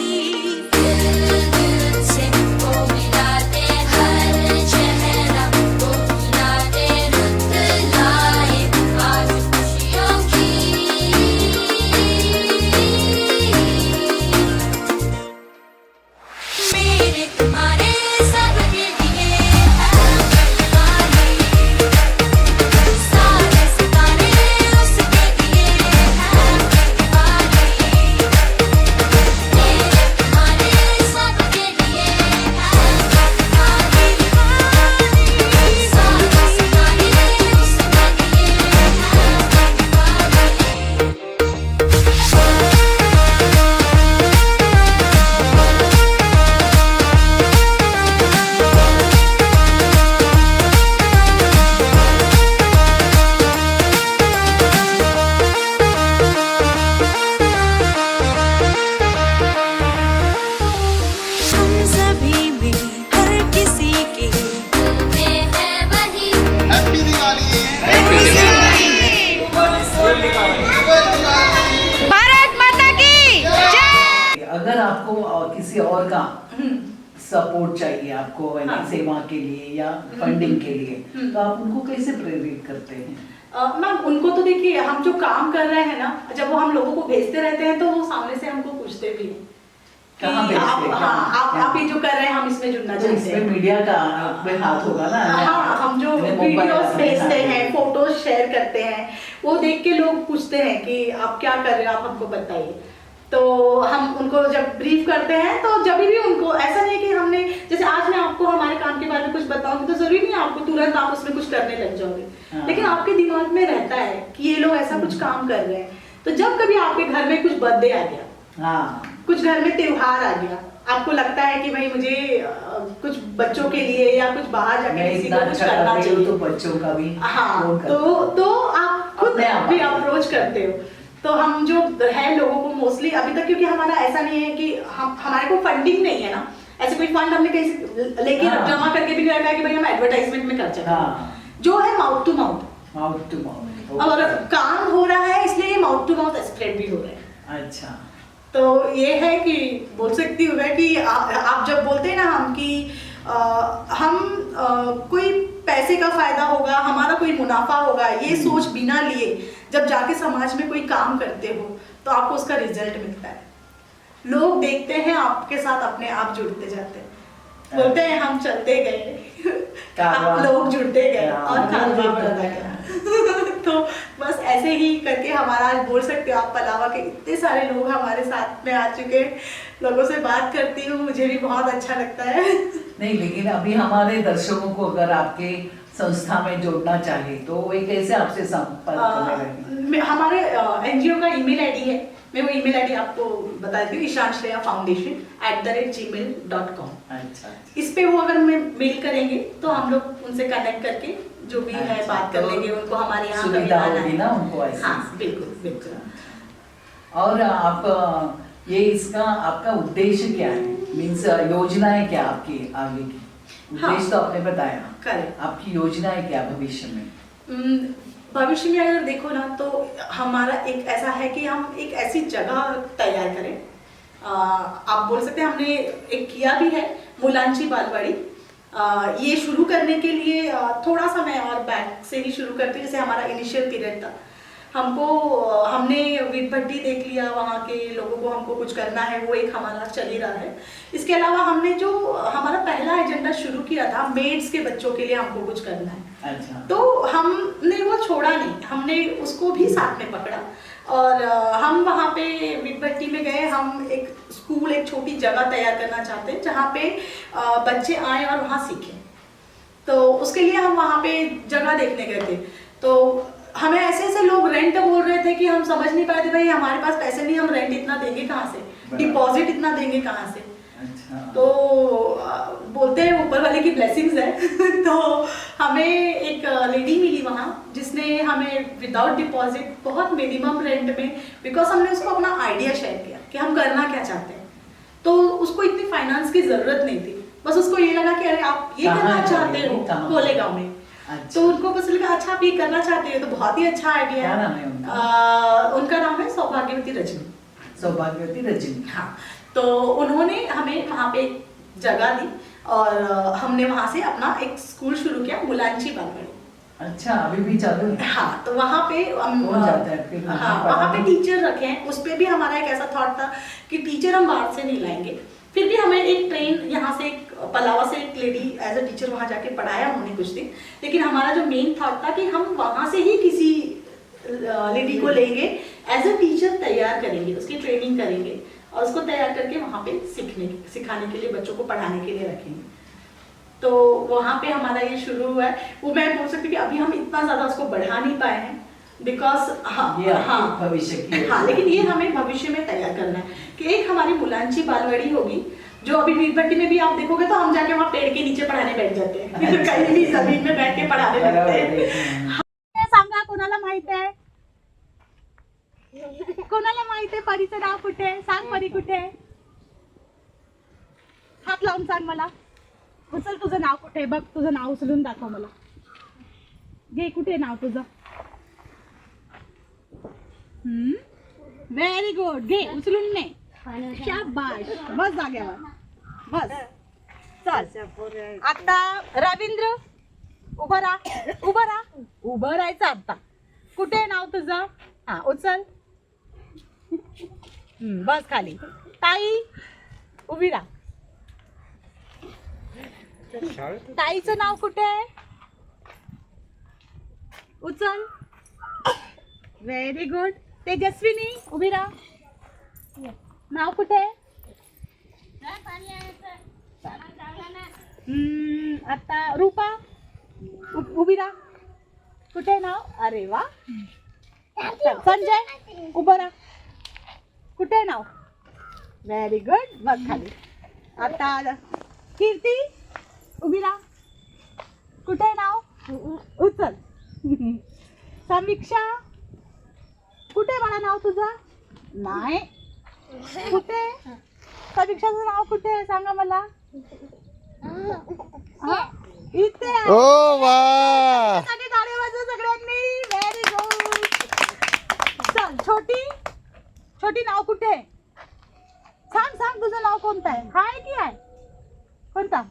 दिल से वो मिलाते हर चेहरा, वो मिलाते रुत लाए आज खुशियों की। मेरे तुम्हारे सबके लिए है कलवानी, सारे सितारे सपोर्ट चाहिए आपको हाँ। सेवा के लिए या फंडिंग के लिए, तो आप उनको कैसे प्रेरित करते हैं? मैम उनको तो देखिए, हम जो काम कर रहे हैं ना, जब वो हम लोगों को भेजते रहते हैं तो वो सामने से हमको पूछते भी हैं कि कहाँ भेजते हैं? आप ये जो कर रहे हैं हम इसमें जुड़ना तो चाहते इसमें हैं। मीडिया का में हाथ होगा ना? हाँ, हम जो वीडियोस भेजते हैं, फोटोज शेयर करते हैं, वो देख के लोग पूछते हैं कि आप क्या कर रहे हो, आप हमको बताइए। तो हम उनको जब ब्रीफ करते हैं तो जब भी उनको ऐसा नहीं कि हमने, जैसे आज मैं आपको हमारे काम के बारे में कुछ बताऊंगी तो जरूरी नहीं आपको तुरंत आप उसमें कुछ करने लग जाओगे, लेकिन आपके दिमाग में रहता है कि ये लोग ऐसा कुछ काम कर रहे हैं। तो जब कभी आपके घर में कुछ बर्थडे आ गया, कुछ घर में त्योहार आ गया, आपको लगता है कि भाई मुझे कुछ बच्चों के लिए या कुछ बाहर जाके किसी को कुछ करना चाहिए, तो बच्चों का भी हाँ, तो आप खुद भी अप्रोच करते हो। तो हम जो है लोगों को मोस्टली अभी तक, क्योंकि हमारा ऐसा नहीं है कि हमारे को फंडिंग नहीं है ना, ऐसे कोई फंड हमने कहीं से लेके जमा करके भी नहीं रखा है कि भाई हम एडवर्टाइजमेंट में खर्च करें। जो है माउथ टू माउथ, और काम हो रहा है इसलिए माउथ टू माउथ स्प्रेड भी हो रहा है। अच्छा, तो ये है कि बोल सकती हूँ मैं कि आप जब बोलते हैं ना हम कि हम कोई पैसे का फायदा होगा, हमारा कोई मुनाफा होगा, ये सोच बिना लिए जब जाके समाज में कोई काम करते हो तो आपको उसका रिजल्ट मिलता है। लोग देखते हैं आपके साथ, अपने आप जुड़ते जाते हैं, बोलते हैं हम चलते गए लोग जुड़ते गए और कारवां बढ़ता गया। तो बस ऐसे ही करके हमारा, आज बोल सकते हो आप पलावा के इतने सारे लोग हमारे साथ में आ चुके हैं। लोगों से बात करती हूँ, मुझे भी बहुत अच्छा लगता है। नहीं, लेकिन अभी हमारे दर्शकों को अगर आपके संस्था में जोड़ना चाहे तो वे कैसे आपसे संपर्क करेंगे? हमारे एनजीओ का ईमेल आईडी है, मैं वो ईमेल आईडी आपको बता देती हूँ, ishanshreyafoundation@gmail.com। अच्छा, इस पे वो अगर मेल करेंगे तो हम लोग उनसे कनेक्ट करके जो भी है बात कर लेंगे, उनको हमारे यहाँ सुविधा होगी ना उनको ऐसे। हाँ, बिल्कुल बिल्कुल। और आप ये इसका आपका उद्देश्य क्या है, मीन्स योजनाएं क्या आपकी आगे की? उद्देश्य तो आपने बताया, करेक्ट। आपकी योजनाएं क्या भविष्य में? भविष्य में अगर देखो ना तो हमारा एक ऐसा है कि हम एक ऐसी जगह तैयार करें, आप बोल सकते हैं हमने एक किया भी है, मुलांची बालवाड़ी। ये शुरू करने के लिए थोड़ा सा मैं और बैक से ही शुरू करती हूँ, जैसे हमारा इनिशियल पीरियड था, हमने वीट भट्टी देख लिया, वहाँ के लोगों को हमको कुछ करना है, वो एक हमारा चल ही रहा है। इसके अलावा हमने जो हमारा पहला एजेंडा शुरू किया था, मेड्स के बच्चों के लिए हमको कुछ करना है। अच्छा। तो हमने वो छोड़ा नहीं, हमने उसको भी साथ में पकड़ा और हम वहाँ पे वीट भट्टी में गए। हम एक स्कूल, एक छोटी जगह तैयार करना चाहते हैं जहाँ पे बच्चे आए और वहाँ सीखें। तो उसके लिए हम वहाँ पे जगह देखने गए थे। तो हमें ऐसे ऐसे लोग रेंट बोल रहे थे कि हम समझ नहीं पाए थे, भाई हमारे पास पैसे नहीं, हम रेंट इतना देंगे कहाँ से, डिपॉजिट इतना देंगे कहाँ से। अच्छा। तो बोलते हैं ऊपर वाले की ब्लेसिंग्स है। तो हमें एक लेडी मिली वहाँ जिसने हमें विदाउट डिपॉजिट बहुत मिनिमम रेंट में, बिकॉज हमने उसको अपना आइडिया शेयर किया कि हम करना क्या चाहते हैं। तो उसको इतनी फाइनेंस की जरूरत नहीं थी, बस उसको ये लगा कि अरे आप ये करना चाहते हो कोलेगांव में। अच्छा। तो उनको बस लगा अच्छा आप ये करना चाहते हो तो बहुत ही अच्छा आइडिया है। क्या नाम है उनका? उनका नाम है सौभाग्यवती रजनी। सौभाग्यवती रजनी। हाँ, तो उन्होंने हमें वहाँ पे जगह दी और हमने वहाँ से अपना एक स्कूल शुरू किया, मुलांची बालवाड़ी। अच्छा, अभी भी चालू है? हाँ, तो वहाँ पे कौन जाता है फिर? हाँ, वहाँ पे टीचर रखे हैं। उस पे भी हमारा एक ऐसा थॉट था कि टीचर हम बाहर से नहीं लाएंगे, फिर भी हमें एक ट्रेन यहाँ से पलावा से एक लेडी एज अ टीचर वहाँ जाके पढ़ाया उन्होंने कुछ दिन। लेकिन हमारा जो मेन थॉट था कि हम वहाँ से ही किसी लेडी को लेंगे, एज अ टीचर तैयार करेंगे, उसकी ट्रेनिंग करेंगे और उसको तैयार करके वहाँ पे सिखाने के लिए, बच्चों को पढ़ाने के लिए रखेंगे। तो वहाँ पे हमारा ये शुरू हुआ है। वो मैं बोल सकती हूँ कि अभी हम इतना ज़्यादा उसको बढ़ा नहीं पाए हैं, बिकॉज भविष्य की। हाँ, लेकिन ये हमें भविष्य में तैयार करना है कि एक हमारी मुलांची बालवाड़ी होगी, जो अभी वीट भट्टी में भी आप देखोगे तो हम जाके वहाँ पेड़ के नीचे पढ़ाने बैठ जाते हैं। कहीं भी जमीन में बैठ के पढ़ाने लगते हैं। सांगा कोणाला माहित आहे? कोणाला माहित आहे परीचं नाव कुठे आहे? सांग परी कुठे आहे? हात लावून सांग मला. उचल तुझं नाव कुठे आहे? बघ तुझं नाव उचलून दाखव मला. घे, कुठे आहे नाव तुझं? Very good. घे उचलून ने. शाबाश. बस जाग्यावर. बस चल आता रवींद्र उभं राहायचं आता. कुठे आहे नाव तुझं? हा उचल. बस खाली. ताई उभी राहा. ताईचं नाव कुठे आहे? उचल. Very good. तेजस्विनी उभी राहा. नाव कुठे आहे? आता रूपा उभी राहा. कुठे नाव? अरे वा. संजय उभं राहा. कुठे नाव? Very good. बस खाली. आता कीर्ती उभी राहा. कुठे नाव? उचल. समीक्षा कुठे मला नाव तुझं? नाही. कुठे? समीक्षाचं नाव कुठे आहे सांगा मला. इथे आहे. ओ वाह सगळे ताळी वाजवा सगळ्यांनी. Very good. चल छोटी नाव कुठे आहे? सांग तुझं नाव कोणतं आहे? हाय की आहे? कोणता?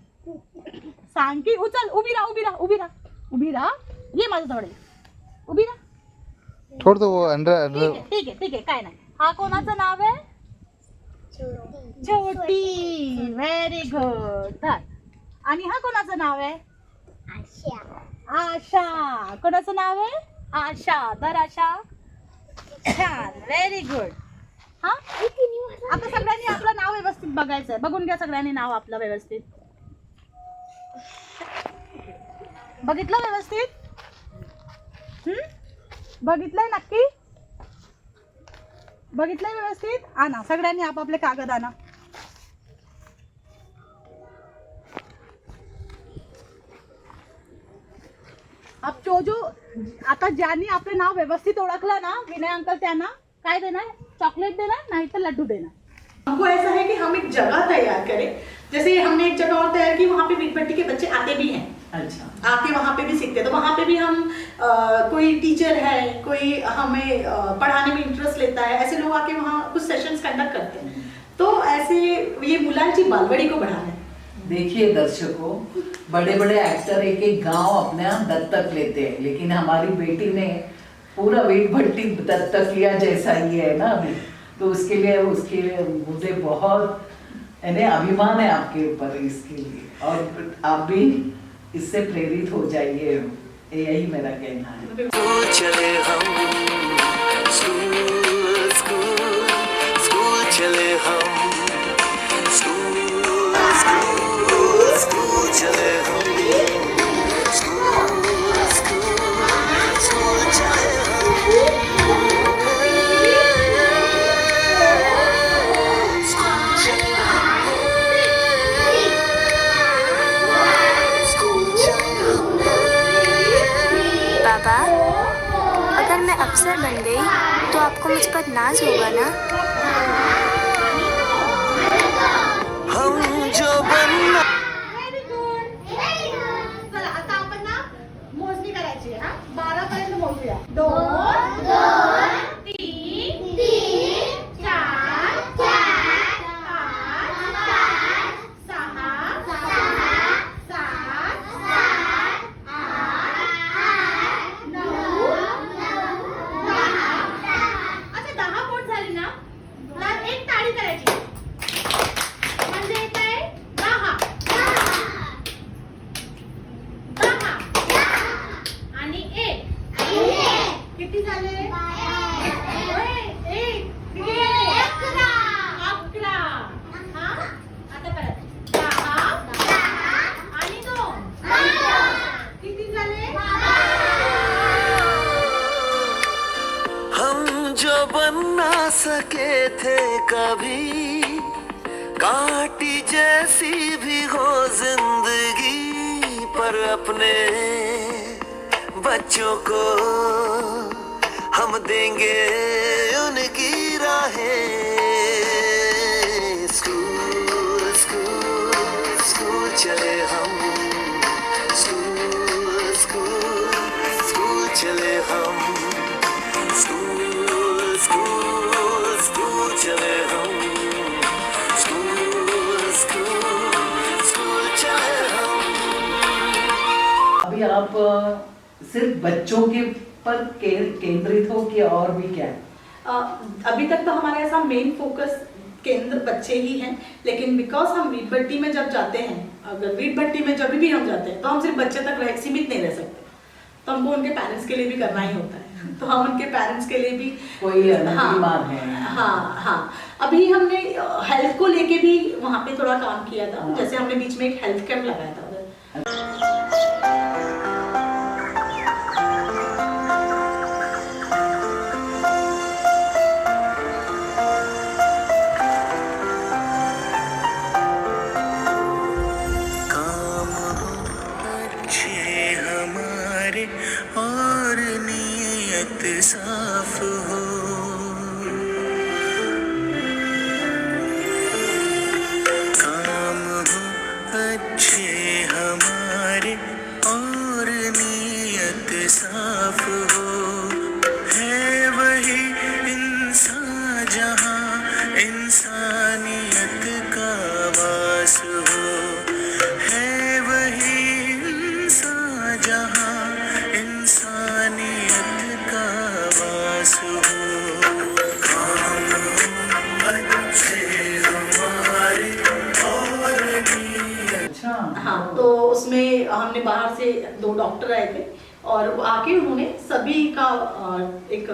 सांग की. उचल. उभी राहा. ये माझ्याजवळ ये. उभी राहा. छोड़ दो वो अंडर ठीक आहे काय नाही. हा कोणाचं नाव आहे? छोटी. Very good. आणि हा कोणाचं नाव आहे? आशा. कोणाचं नाव आहे? आशा. तर आशा. छान. Very good. हा आता सगळ्यांनी आपलं नाव व्यवस्थित बघायचंय. बघून घ्या सगळ्यांनी नाव आपलं व्यवस्थित. बघितलं व्यवस्थित? बघितलंय नक्की? बघितलंय व्यवस्थित? आणा सगळ्यांनी आपापले कागद आणा. अब जो आता ज्यांनी आपले नाव व्यवस्थित ओळखलं ना विनय अंकल त्यांना काय देणार? चॉकलेट देणार नाही तर लड्डू देणार. हमको ऐसा है कि हम एक जगह तैयार करें. जैसे हमने एक जगह और तैयार की, वहाँ पे वीट भट्टी के बच्चे आते भी हैं. अच्छा. आके वहाँ पे भी सीखते हैं. तो वहाँ पे भी हम कोई टीचर है, कोई हमें पढ़ाने में इंटरेस्ट लेता है, ऐसे लोग आके वहाँ कुछ सेशंस कंडक्ट करते हैं. तो ऐसे ये मुलांची बालवाड़ी को बढ़ाना है. देखिए दर्शकों, बड़े बड़े एक्टर एक एक गांव अपने दत्तक लेते हैं, लेकिन हमारी बेटी ने पूरा वीट भट्टी दत्तक लिया जैसा ही है ना अभी. तो उसके लिए मुझे बहुत यानी अभिमान है आपके ऊपर इसके लिए. और आप भी इससे प्रेरित हो जाइए, यही मेरा कहना है. चले हम स्कूल स्कूल स्कूल चले हम स्कूल स्कूल स्कूल चले हम स्कूल स्कूल स्कूल चले पापा, अगर मैं अफसर बन गई तो आपको मुझ पर नाज होगा ना? हम जो बनना. Very good. चला आता आपण ना मोजणी करायची आहे. 12 पर्यंत मोजूया. 2 3 4 5 6 7 अच्छा 10 पोट झाली ना. तर एक ताळी करायची म्हणजे येत आहे 10 आणि 1 किती झाले? 11. हा आता परत 10 आणि 2 किती झाले? हम जो बन ना सके थे कभी, काटी जैसी भी हो जिंदगी, पर अपने बच्चों को हम देंगे उनकी राहें. स्कूल स्कूल स्कूल चले हम स्कूल स्कूल स्कूल चले हम स्कूल स्कूल स्कूल चले हम स्कूल स्कूल अभी आप सिर्फ बच्चों के पर केंद्रित हो कि और भी क्या है? अभी तक तो हमारा ऐसा मेन फोकस केंद्र बच्चे ही हैं, लेकिन बिकॉज हम वीट भट्टी में जब जाते हैं, अगर वीट भट्टी में जब भी हम जाते हैं तो हम सिर्फ बच्चे तक सीमित नहीं रह सकते, तो हमको उनके पेरेंट्स के लिए भी करना ही होता है। तो हम उनके पेरेंट्स के लिए भी कोई बीमार है? हाँ, अभी हमने हेल्थ को लेके भी वहाँ पे थोड़ा काम किया था। हाँ। जैसे हमने बीच में एक हेल्थ कैंप लगाया था उधर। काम हो अच्छे हमारे और नीयत साफ हो, काम हो अच्छे हमारे और नीयत साफ हो, है वही इंसान जहाँ इंसानियत का वास हो, है वही इंसान जहाँ इंसानियत का वास हो, काम हो अच्छे हमारे और नीयत। अच्छा। हाँ, तो उसमें हमने बाहर से 2 डॉक्टर आए थे और वो आके उन्होंने सभी का एक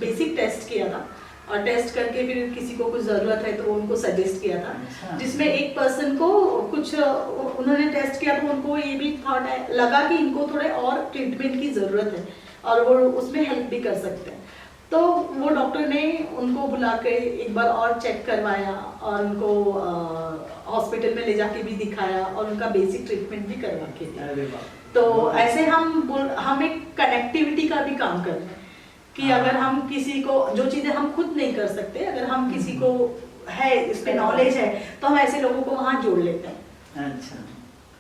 बेसिक टेस्ट किया था, और टेस्ट करके फिर किसी को कुछ ज़रूरत है तो उनको सजेस्ट किया था। अच्छा। जिसमें एक पर्सन को कुछ उन्होंने टेस्ट किया तो उनको ये भी थॉट लगा कि इनको थोड़े और ट्रीटमेंट की ज़रूरत है और वो उसमें हेल्प भी कर सकते हैं। तो वो डॉक्टर ने उनको बुला के एक बार और चेक करवाया और उनको हॉस्पिटल में ले जाके भी दिखाया और उनका बेसिक ट्रीटमेंट भी करवा के दिया। अरे वाह। तो ऐसे हम एक कनेक्टिविटी का भी काम कर रहे हैं कि अगर हम किसी को जो चीज़ें हम खुद नहीं कर सकते, अगर हम किसी को है इस पे नॉलेज है तो हम ऐसे लोगों को वहाँ जोड़ लेते हैं। अच्छा।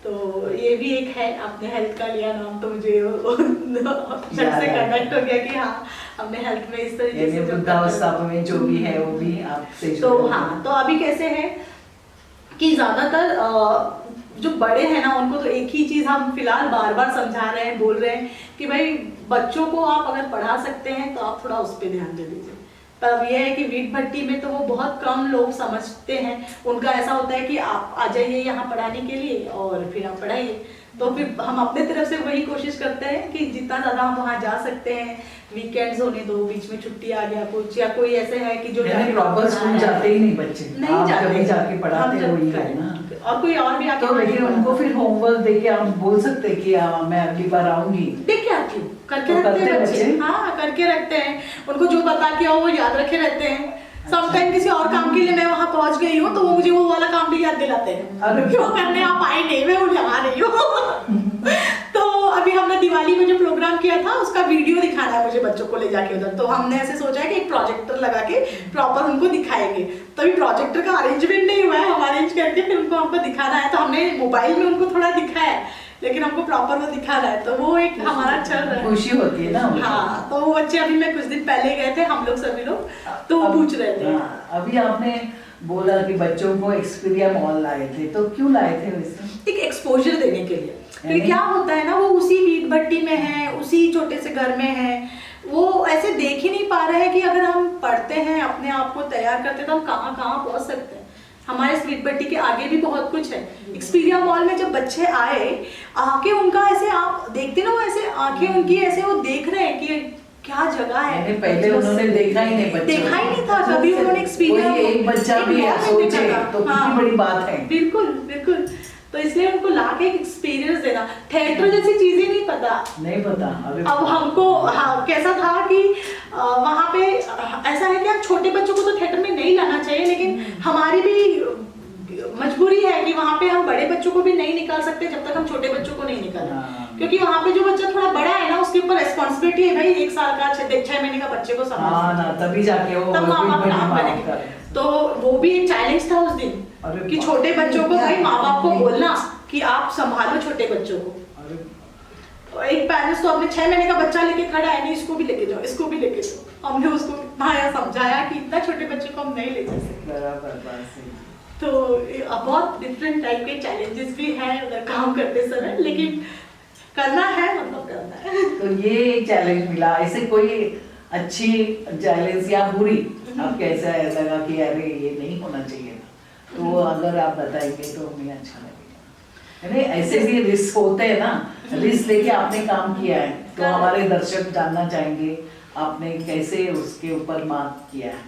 तो ये भी एक है, आपने हेल्थ का लिया नाम तो मुझे झट से कनेक्ट हो गया कि हाँ हमने हेल्थ में इस तरीके से वृद्धावस्था में जो भी है वो भी आपसे तो जुड़ा है। हाँ, तो अभी कैसे है कि ज़्यादातर जो बड़े हैं ना उनको तो एक ही चीज़ हम फिलहाल बार बार समझा रहे हैं, बोल रहे हैं कि भाई बच्चों को आप अगर पढ़ा सकते हैं तो आप थोड़ा उस पर ध्यान दे दीजिए। पर यह है कि वीट भट्टी में तो वो बहुत कम लोग समझते हैं, उनका ऐसा होता है कि आप आ जाइए यहाँ पढ़ाने के लिए और फिर आप पढ़ाइए। तो फिर हम अपने तरफ से वही कोशिश करते हैं कि जितना ज़्यादा हम वहाँ जा सकते हैं, वीकेंड्स होने दो, बीच में छुट्टी आ गया कुछ या कोई ऐसे है कि जो प्रॉपर स्कूल जाते ही नहीं बच्चे, नहीं आप जाते, कभी जाके पढ़ाते हम वही जब है ना। और कोई और भी आके तो लेकिन उनको फिर होमवर्क देके आप बोल सकते कि मैं अगली बार आऊंगी, देख के आती हूँ, करके तो रखते हैं करते बच्चे। बच्चे? हाँ, करके रखते हैं, उनको जो बता के आओ वो याद रखे रहते हैं। समटाइम किसी और काम के लिए मैं वहाँ पहुँच गई हूँ तो वो मुझे वो वाला काम भी याद दिलाते हैं, अरे क्यों करने आप आए नहीं, मैं उन्हें आ रही हूँ। तो अभी हमने दिवाली में जो प्रोग्राम किया था उसका वीडियो दिखाना है मुझे बच्चों को ले जाके उधर, तो हमने ऐसे सोचा है कि एक प्रोजेक्टर लगा के प्रॉपर उनको दिखाएंगे। तो अभी प्रोजेक्टर का अरेंजमेंट नहीं हुआ है, हम अरेंज करके फिर उनको हमको दिखाना है। तो हमने मोबाइल में उनको थोड़ा दिखाया है लेकिन हमको प्रॉपर वो दिखाना है, तो वो एक हमारा चल रहा है। खुशी होती है ना। हाँ, तो वो बच्चे अभी मैं कुछ दिन पहले गए थे, हम लोग सभी लोग, तो वो पूछ रहे थे। अभी आपने बोला कि बच्चों को एक्सपीरिया मॉल लाए थे, तो क्यों लाए थे वैसे? एक एक्सपोजर देने के लिए, क्योंकि क्या होता है ना, वो उसी वीट भट्टी में है, उसी छोटे से घर में है, वो ऐसे देख ही नहीं पा रहे हैं कि अगर हम पढ़ते हैं, अपने आप को तैयार करते हैं तो हम कहाँ कहाँ पहुँच सकते हैं। हमारे इस वीट भट्टी के आगे भी बहुत कुछ है। एक्सपीरिया मॉल में जब बच्चे आए, आके उनका ऐसे आप देखते ना, वो ऐसे आंखें उनकी ऐसे वो देख रहे हैं कि क्या जगह है। पहले उन्होंने देखा ही नहीं, देखा ही नहीं था कभी उन्होंने एक्सपीरिया। एक बच्चा भी सोचे तो कितनी बड़ी बात है। बिल्कुल बिल्कुल, तो इसलिए उनको लाके एक एक्सपीरियंस देना। थिएटर जैसी चीजें नहीं पता। अब हमको हाँ कैसा था कि वहाँ पे ऐसा है कि आप छोटे बच्चों को तो थिएटर में नहीं लाना चाहिए, लेकिन हमारी भी मजबूरी है कि वहाँ पे हम बड़े बच्चों को भी नहीं निकाल सकते जब तक हम छोटे बच्चों को नहीं निकालें, क्योंकि वहाँ पे जो बच्चा थोड़ा बड़ा है ना उसके ऊपर रेस्पॉन्सिबिलिटी है भाई, 1 साल का 6 महीने का बच्चे को संभालना, तभी जाके वो तब माँ बाप काम करेंगे। तो वो भी एक चैलेंज था उस दिन कि छोटे बच्चों को भाई माँ बाप को बोलना कि आप संभालो छोटे बच्चों को। तो एक पेरेंट्स तो अपने 6 महीने का बच्चा लेके खड़ा है, नहीं इसको भी लेके जाओ, इसको भी लेके जाओ। हमने उसको इतना समझाया कि इतना छोटे बच्चे को हम नहीं ले जा सकते। तो बहुत डिफरेंट टाइप के चैलेंजेस भी हैं उधर काम करते समय, लेकिन करना है, मतलब करना है। तो ये एक चैलेंज मिला, ऐसे कोई अच्छी चैलेंज या बुरी आपको ऐसा लगा कि अरे ये नहीं होना चाहिए था, तो अगर आप बताएंगे तो हमें अच्छा लगेगा। अरे ऐसे भी रिस्क होते हैं ना, रिस्क लेके आपने काम किया है, तो हमारे दर्शक जानना चाहेंगे आपने कैसे उसके ऊपर मात किया है।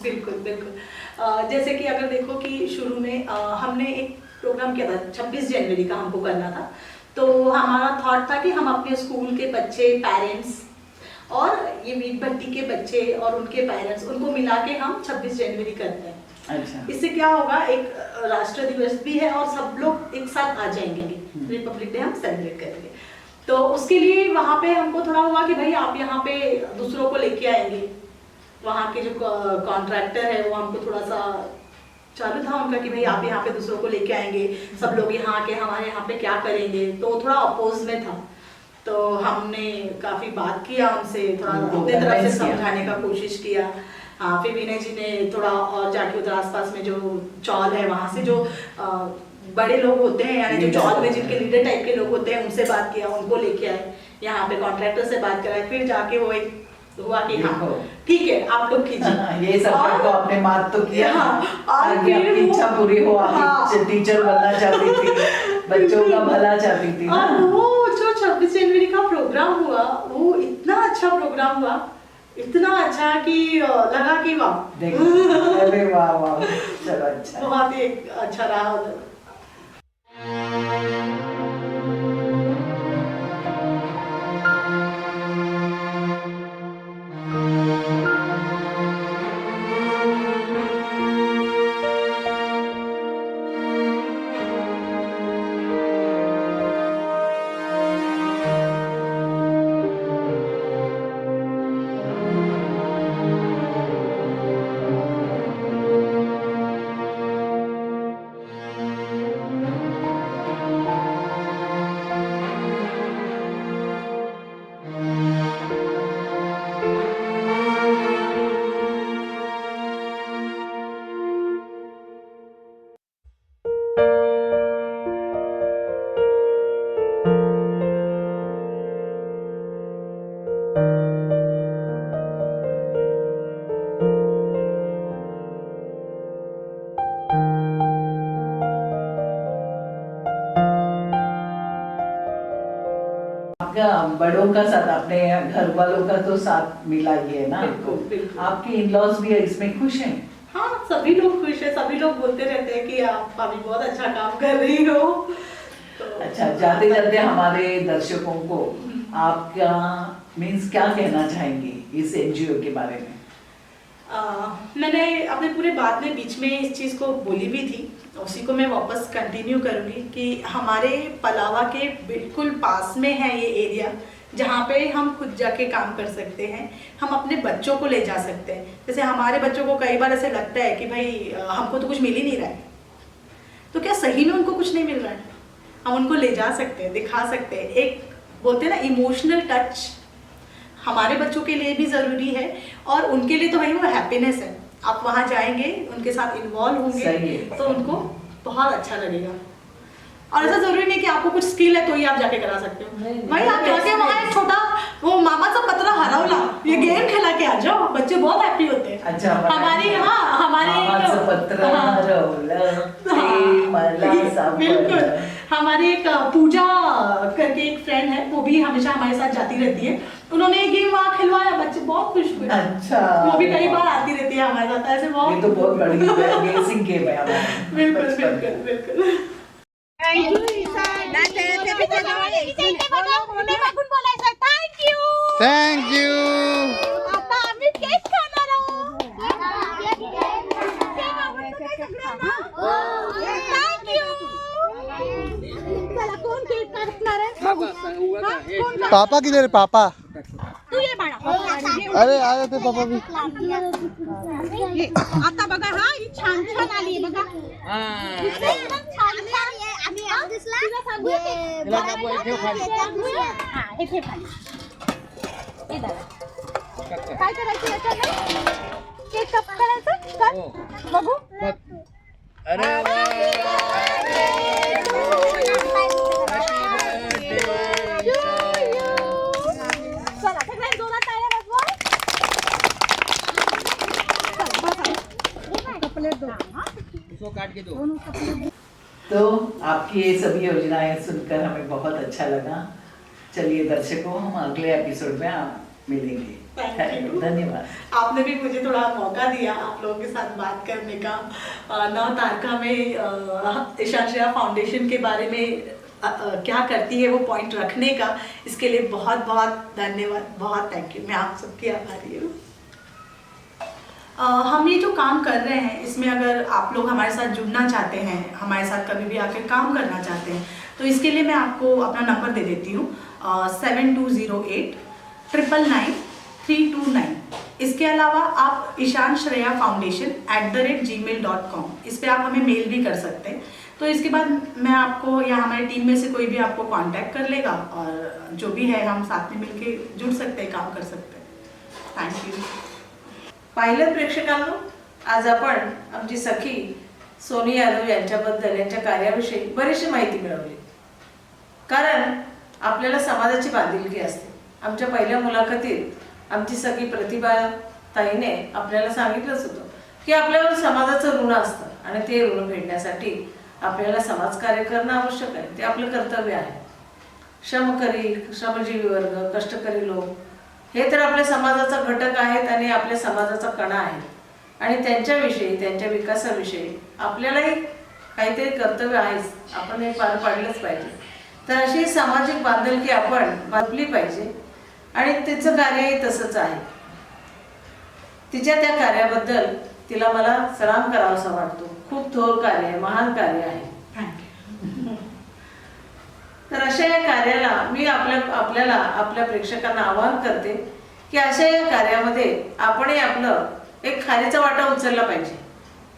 बिल्कुल बिल्कुल। जैसे कि अगर देखो कि शुरू में हमने एक प्रोग्राम किया था, 26 जनवरी का हमको करना था। तो हमारा थॉट था कि हम अपने स्कूल के बच्चे, पेरेंट्स और ये मीट भट्टी के बच्चे और उनके पेरेंट्स, उनको मिला के हम 26 जनवरी करते हैं। अच्छा। इससे क्या होगा, एक राष्ट्र दिवस भी है और सब लोग एक साथ आ जाएंगे, रिपब्लिक डे हम सेलिब्रेट करेंगे। तो उसके लिए वहाँ पे हमको थोड़ा हुआ कि भाई आप यहाँ पे दूसरों को लेके आएंगे। वहाँ के जो कॉन्ट्रैक्टर है वो हमको थोड़ा सा चालू था उनका कि भाई आप यहाँ पे दूसरों को लेके आएंगे, सब लोग यहाँ के हमारे यहाँ पे क्या करेंगे, तो थोड़ा अपोज में था। तो हमने काफी बात किया उनसे, थोड़ा अपने तरफ से समझाने का कोशिश किया। हाँ, फिर विनय जी ने थोड़ा और जाके उधर आसपास में जो चौल है वहाँ से जो बड़े लोग होते हैं, यानी जो चौल में जिनके लीडर टाइप के लोग होते हैं, उनसे बात किया, उनको लेके आए यहाँ पे, कॉन्ट्रैक्टर से बात कराए। फिर जाके वो एक हुआ कि हाँ ठीक है आप लोग कीजिए। ये सब को आपने मात तो किया। हाँ, और आपकी इच्छा पूरी हो, आप टीचर बनना चाहती थी, बच्चों का भला चाहती थी। और वो जो 26 जनवरी का प्रोग्राम हुआ, वो इतना अच्छा प्रोग्राम हुआ, इतना अच्छा कि लगा कि वाह, अरे वाह वाह, चलो अच्छा, बहुत ही अच्छा रहा उधर। बड़ों का साथ, अपने घर वालों का तो साथ मिला ही है ना। बिल्कुल, बिल्कुल। आपके इन-लॉज भी इसमें खुश हैं? हाँ, सभी लोग खुश है, सभी लोग बोलते रहते हैं कि आप अभी बहुत अच्छा काम कर रही हो। तो अच्छा, जाते जाते हमारे दर्शकों को आपका मीन्स क्या कहना चाहेंगे इस एनजीओ के बारे में? मैंने अपने पूरे बात में बीच में इस चीज़ को बोली भी थी, उसी को मैं वापस कंटिन्यू करूँगी कि हमारे पलावा के बिल्कुल पास में है ये एरिया, जहाँ पे हम खुद जाके काम कर सकते हैं, हम अपने बच्चों को ले जा सकते हैं। जैसे हमारे बच्चों को कई बार ऐसे लगता है कि भाई हमको तो कुछ मिल ही नहीं रहा है, तो क्या सही में उनको कुछ नहीं मिल रहा है? हम उनको ले जा सकते हैं, दिखा सकते हैं। एक बोलते हैं ना इमोशनल टच, हमारे बच्चों के लिए भी ज़रूरी है और उनके लिए तो भाई वो हैप्पीनेस है। आप वहाँ जाएंगे, उनके साथ इन्वॉल्व होंगे तो उनको बहुत अच्छा लगेगा। और ऐसा जरूरी नहीं कि आपको कुछ स्किल है तो ही आप जाके करा सकते हो। भाई आप जाके वहाँ एक छोटा वो मामा सा पतला हरौला ये गेम खेला के आ जाओ, बच्चे बहुत हैप्पी होते हैं। अच्छा, हमारी बिल्कुल, हमारी एक पूजा करके एक फ्रेंड है, वो भी हमेशा हमारे साथ जाती रहती है। उन्होंने ये गेम वहाँ खिलवाया, बच्चे बहुत खुश हुए। अच्छा, वो भी कई बार आती रहती है हमारे साथ, ऐसे बहुत। ये तो बहुत बड़ी अमेजिंग गेम है हमारा। बिल्कुल बिल्कुल बिल्कुल। Thank you. पापा किधर है? पापा अरे आए थे पापा भी। आता बघा, हा ही छान छान आली बघा, एकदम छान छान आहे। आम्ही तिला सांगू हा हे ठेव खाली। हे दादा काय करायचं याच्यानं? केक कट करायचं कर बघू। अरे तो आपकी ये सभी योजनाएं सुनकर हमें बहुत अच्छा लगा। चलिए दर्शकों, हम अगले एपिसोड में आप मिलेंगे। Thank you. धन्यवाद। आपने भी मुझे थोड़ा मौका दिया आप लोगों के साथ बात करने का। नव तारका में ईशान श्रेया फाउंडेशन के बारे में क्या करती है वो पॉइंट रखने का, इसके लिए बहुत बहुत धन्यवाद, बहुत थैंक यू। मैं आप सबकी आभारी हूँ। हम ये जो काम कर रहे हैं इसमें अगर आप लोग हमारे साथ जुड़ना चाहते हैं, हमारे साथ कभी भी आकर काम करना चाहते हैं, तो इसके लिए मैं आपको अपना नंबर दे देती हूँ 7208 इसके अलावा आप ईशान श्रेया फाउंडेशन @gmail.com इस पर आप हमें मेल भी कर सकते हैं। तो इसके बाद मैं आपको या हमारी टीम में से कोई भी आपको कांटेक्ट कर लेगा और जो भी है हम साथ में मिलके जुड़ सकते हैं, काम कर सकते हैं। Thank you. पाहिलं प्रेक्षकांनो, आज आपण आमची सखी सोनी यादव यांच्याबद्दल, यांच्या कार्याविषयी बरीचशी माहिती मिळवली। कारण आपल्याला समाजाची बांधिलकी असते। आमच्या पहिल्या मुलाखतीत आमची सखी प्रतिभा ताईने आपल्याला सांगितलंच होतं की आपल्यावर समाजाचं ऋण असतं आणि ते ऋण फेडण्यासाठी आपल्याला समाजकार्य करणं आवश्यक आहे, ते आपलं कर्तव्य आहे। श्रमकरी, श्रमजीवी वर्ग, कष्टकरी लोक हे तर आपल्या समाजाचा घटक आहेत आणि आपल्या समाजाचा कणा आहे आणि त्यांच्याविषयी, त्यांच्या विकासाविषयी आपल्यालाही काहीतरी कर्तव्य आहेच, आपण हे पार पाडलंच पाहिजे। तर अशी सामाजिक बांधिलकी आपण बांधली पाहिजे आणि तिचं कार्यही तसंच आहे। तिच्या त्या कार्याबद्दल तिला मला सलाम करावासा वाटतो। खूप थोर कार्य आहे, महान कार्य आहे। तर अशा या कार्याला मी आपल्याला आपल्या प्रेक्षकांना आवाहन करते की अशा या कार्यामध्ये आपणही आपलं एक खारीचा वाटा उचलला पाहिजे,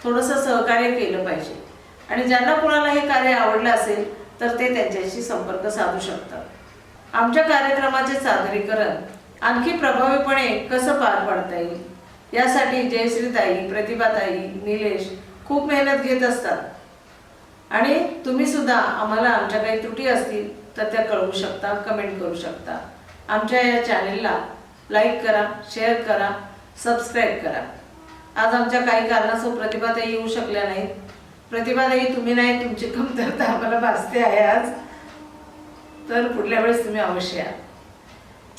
थोडंसं सहकार्य केलं पाहिजे आणि ज्यांना कुणाला हे कार्य आवडलं असेल तर ते त्यांच्याशी संपर्क साधू शकतात। आमच्या कार्यक्रमाचे सादरीकरण आणखी प्रभावीपणे कसं पार पाडता येईल यासाठी जयश्रीताई, प्रतिभाताई, निलेश खूप मेहनत घेत असतात आणि तुम्ही सुद्धा आम्हाला आमच्या काही त्रुटी असतील तर त्या कळवू शकता, कमेंट करू शकता। आमच्या या चॅनेलला लाईक करा, शेअर करा, सबस्क्राईब करा। आज आमच्या काही कारणास्तव प्रतिभाताई येऊ शकल्या नाहीत। प्रतिभाताई तुम्ही नाही, तुमची कमतरता आम्हाला भासते आहे आज, तर पुढल्या वेळेस तुम्ही अवश्य या।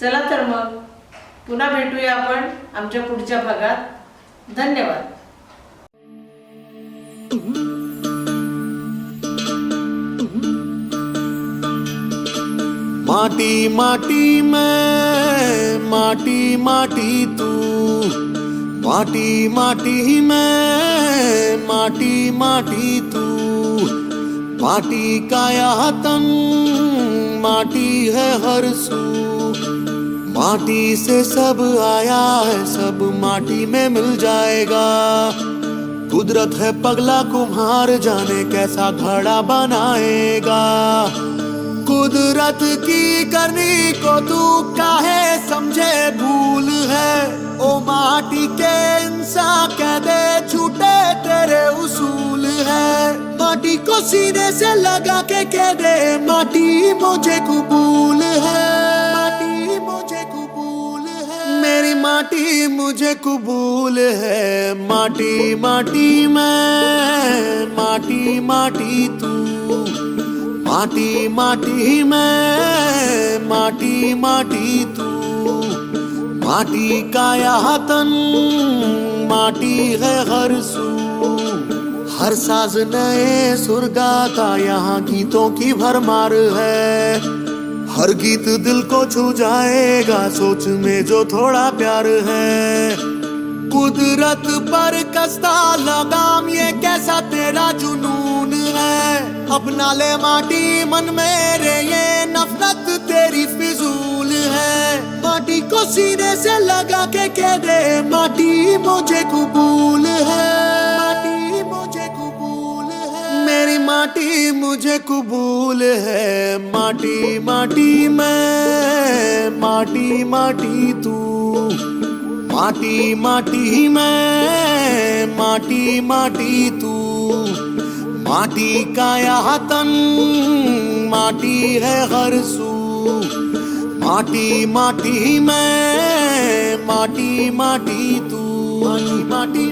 चला तर मग पुन्हा भेटूया आपण आमच्या पुढच्या भागात। धन्यवाद। माटी माटी मैं, माटी माटी तू, माटी माटी मैं, माटी माटी तू, माटी का यह तन, माटी है हर सू, माटी से सब आया है, सब माटी में मिल जाएगा। कुदरत है पगला कुम्हार, जाने कैसा घड़ा बनाएगा। कुदरत की करनी को तू काहे समझे भूल है, ओ माटी के इंसान कह दे झूठे तेरे उसूल है। माटी को सीने से लगा के कह दे माटी मुझे कबूल है, माटी मुझे कबूल है, मेरी माटी मुझे कबूल है। माटी माटी मैं, माटी माटी तू, माटी माटी मैं, माटी माटी तू, माटी का यह तन, माटी है हर सू, हर साज नए सुर गाता, यहाँ गीतों की भरमार है। हर गीत दिल को छू जाएगा, सोच में जो थोड़ा प्यार है। कुदरत पर कसता लगाम, ये कैसा तेरा जुनून है। अपना ले माटी मन मेरे, ये नफरत तेरी फिजूल है। माटी को सीने से लगा के कह दे माटी मुझे कबूल है, माटी मुझे कबूल है, मेरी माटी मुझे कबूल है। माटी माटी मैं, माटी माटी तू, माटी माटी मैं, माटी माटी तू, माटी का यह तन, माटी है हर सू, माटी माटी मैं, माटी माटी तू, माटी माटी